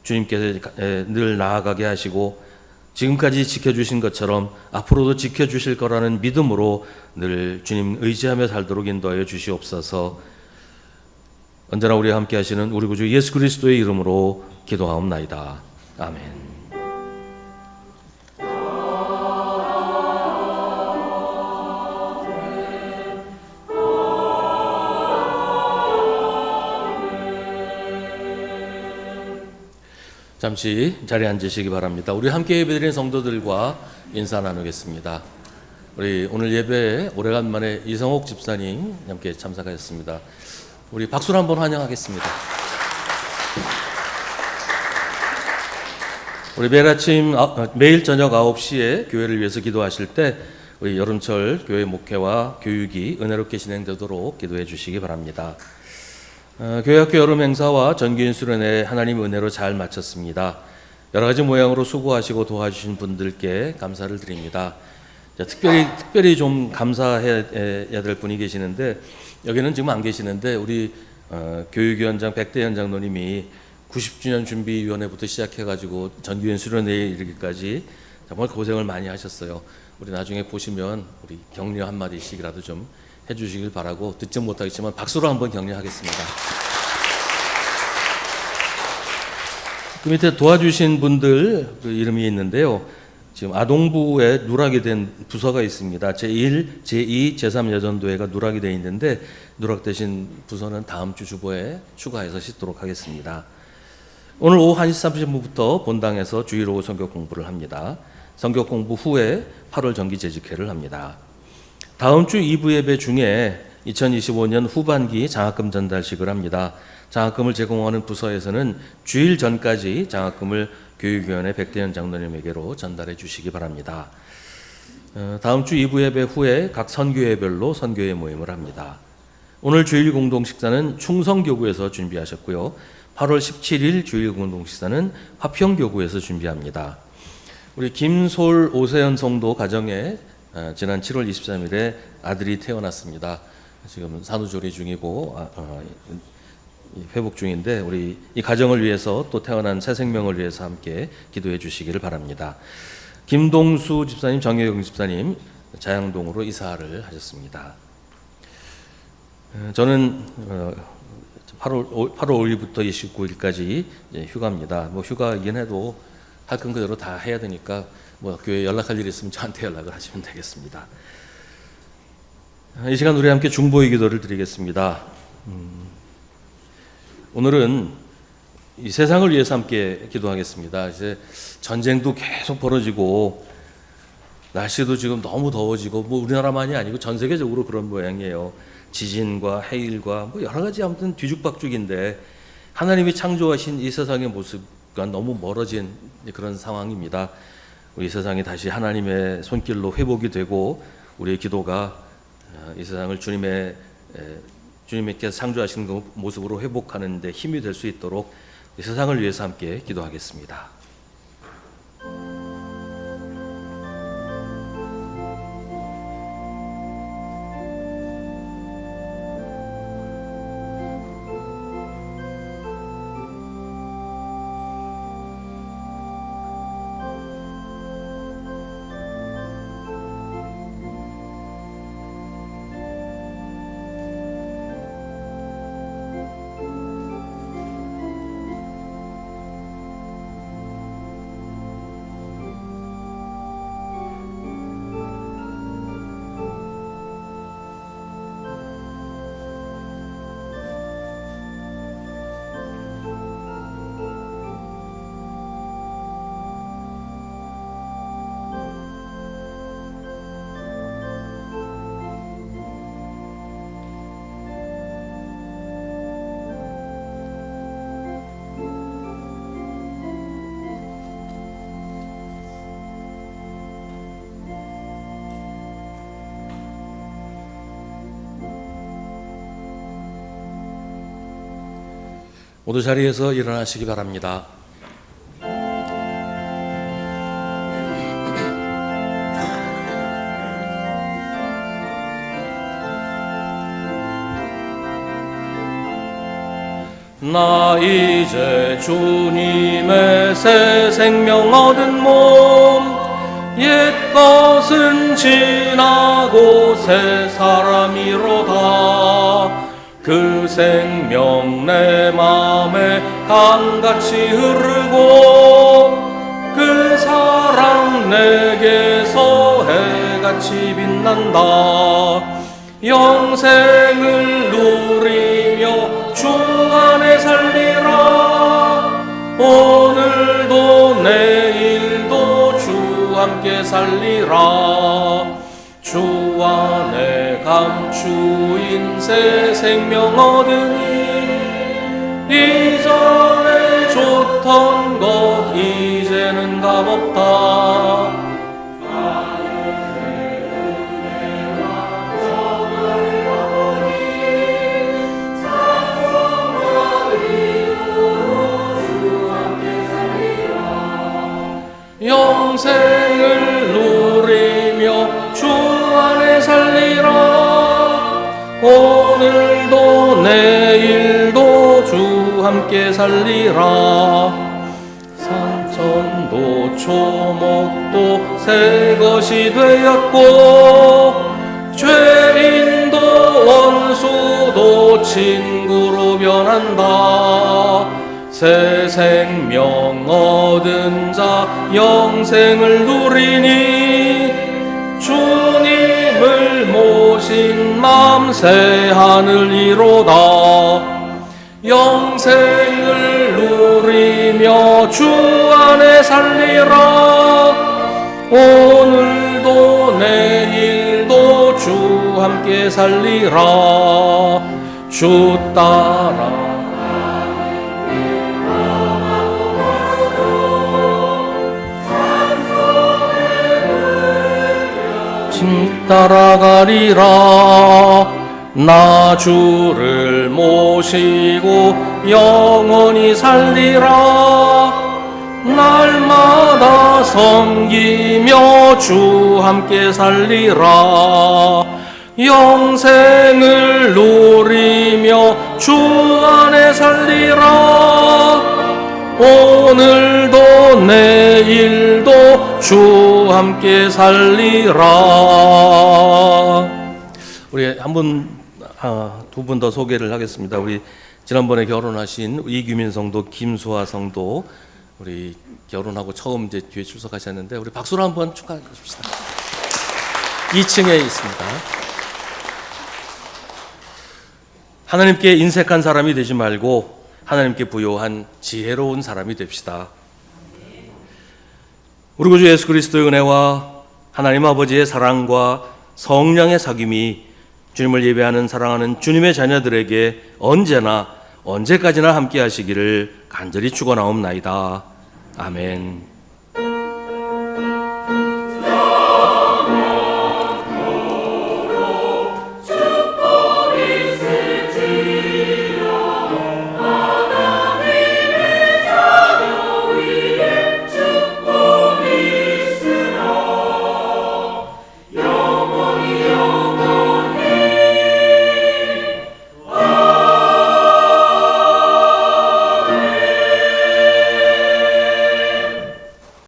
주님께서 늘 나아가게 하시고 지금까지 지켜주신 것처럼 앞으로도 지켜주실 거라는 믿음으로 늘 주님 의지하며 살도록 인도하여 주시옵소서. 언제나 우리와 함께 하시는 우리 구주 예수 그리스도의 이름으로 기도하옵나이다. 아멘. 잠시 자리에 앉으시기 바랍니다. 우리 함께 예배드린 성도들과 인사 나누겠습니다. 우리 오늘 예배에 오래간만에 이성옥 집사님 함께 참석하셨습니다. 우리 박수로 한번 환영하겠습니다. 우리 매일 저녁 9시에 교회를 위해서 기도하실 때 우리 여름철 교회 목회와 교육이 은혜롭게 진행되도록 기도해 주시기 바랍니다. 교회학교 여름 행사와 전교인 수련회 하나님 은혜로 잘 마쳤습니다. 여러 가지 모양으로 수고하시고 도와주신 분들께 감사를 드립니다. 자, 특별히 좀 감사해야 될 분이 계시는데 여기는 지금 안 계시는데 우리 교육위원장 백대현 장로님이 90주년 준비위원회부터 시작해가지고 전교인 수련회에 이르기까지 정말 고생을 많이 하셨어요. 우리 나중에 보시면 우리 격려 한마디씩이라도 좀 해주시길 바라고 듣지 못하겠지만 박수로 한번 격려하겠습니다. 그 밑에 도와주신 분들 그 이름이 있는데요. 지금 아동부에 누락이 된 부서가 있습니다. 제1, 제2, 제3 여전도회가 누락이 되어 있는데 누락되신 부서는 다음 주 주보에 추가해서 싣도록 하겠습니다. 오늘 오후 1시 30분부터 본당에서 주일 오후 성경 공부를 합니다. 성경 공부 후에 8월 정기 재직회를 합니다. 다음 주 2부 예배 중에 2025년 후반기 장학금 전달식을 합니다. 장학금을 제공하는 부서에서는 주일 전까지 장학금을 교육위원회 백대현 장로님에게로 전달해 주시기 바랍니다. 다음 주 2부 예배 후에 각 선교회별로 선교회 모임을 합니다. 오늘 주일 공동 식사는 충성교구에서 준비하셨고요. 8월 17일 주일 공동 식사는 화평교구에서 준비합니다. 우리 김솔 오세현 성도 가정에 지난 7월 23일에 아들이 태어났습니다. 지금 산후조리 중이고 회복 중인데 우리 이 가정을 위해서 또 태어난 새 생명을 위해서 함께 기도해 주시기를 바랍니다. 김동수 집사님, 정혜경 집사님 자양동으로 이사를 하셨습니다. 저는 8월 5일부터 29일까지 휴가입니다. 뭐 휴가이긴 해도 할 건 그대로 다 해야 되니까 뭐 교회 연락할 일 있으면 저한테 연락을 하시면 되겠습니다. 이 시간 우리 함께 중보의 기도를 드리겠습니다. 오늘은 이 세상을 위해서 함께 기도하겠습니다. 이제 전쟁도 계속 벌어지고 날씨도 지금 너무 더워지고 뭐 우리나라만이 아니고 전 세계적으로 그런 모양이에요. 지진과 해일과 뭐 여러 가지 아무튼 뒤죽박죽인데 하나님이 창조하신 이 세상의 모습과 너무 멀어진 그런 상황입니다. 우리 세상이 다시 하나님의 손길로 회복이 되고 우리의 기도가 이 세상을 주님께서 창조하신 그 모습으로 회복하는 데 힘이 될 수 있도록 이 세상을 위해서 함께 기도하겠습니다. 모두 자리에서 일어나시기 바랍니다. 나 이제 주님의 새 생명 얻은 몸, 옛것은 지나고 새 사람이로다. 그 생명 내 맘에 강같이 흐르고 그 사랑 내게서 해같이 빛난다. 영생을 누리며 주 안에 살리라. 오늘도 내일도 주 함께 살리라. 주 안에 감추인 새 생명 얻으니 이전에 좋던 것 이제는 값없다. 영생을 누리며 주 안에 살리라. 오늘도 내일도 주 함께 살리라. 산천도 초목도 새 것이 되었고 죄인도 원수도 친구로 변한다. 새 생명 얻은 자 영생을 누리니 주님을 모신 맘 새 하늘이로다. 영생을 누리며 주 안에 살리라. 오늘도 내일도 주 함께 살리라. 주 따라 따라가리라. 나 주를 모시고 영원히 살리라. 날마다 섬기며 주 함께 살리라. 영생을 누리며 주 안에 살리라. 오늘도 내일도 주 함께 살리라. 우리 두 분 더 소개를 하겠습니다. 우리 지난번에 결혼하신 이규민 성도, 김수아 성도, 우리 결혼하고 처음 이제 뒤에 출석하셨는데 우리 박수로 한번 축하해 주십시다. 2층에 있습니다. 하나님께 인색한 사람이 되지 말고 하나님께 부요한 지혜로운 사람이 됩시다. 우리 구주 예수 그리스도의 은혜와 하나님 아버지의 사랑과 성령의 사귐이 주님을 예배하는 사랑하는 주님의 자녀들에게 언제나 언제까지나 함께 하시기를 간절히 축원하옵나이다. 아멘.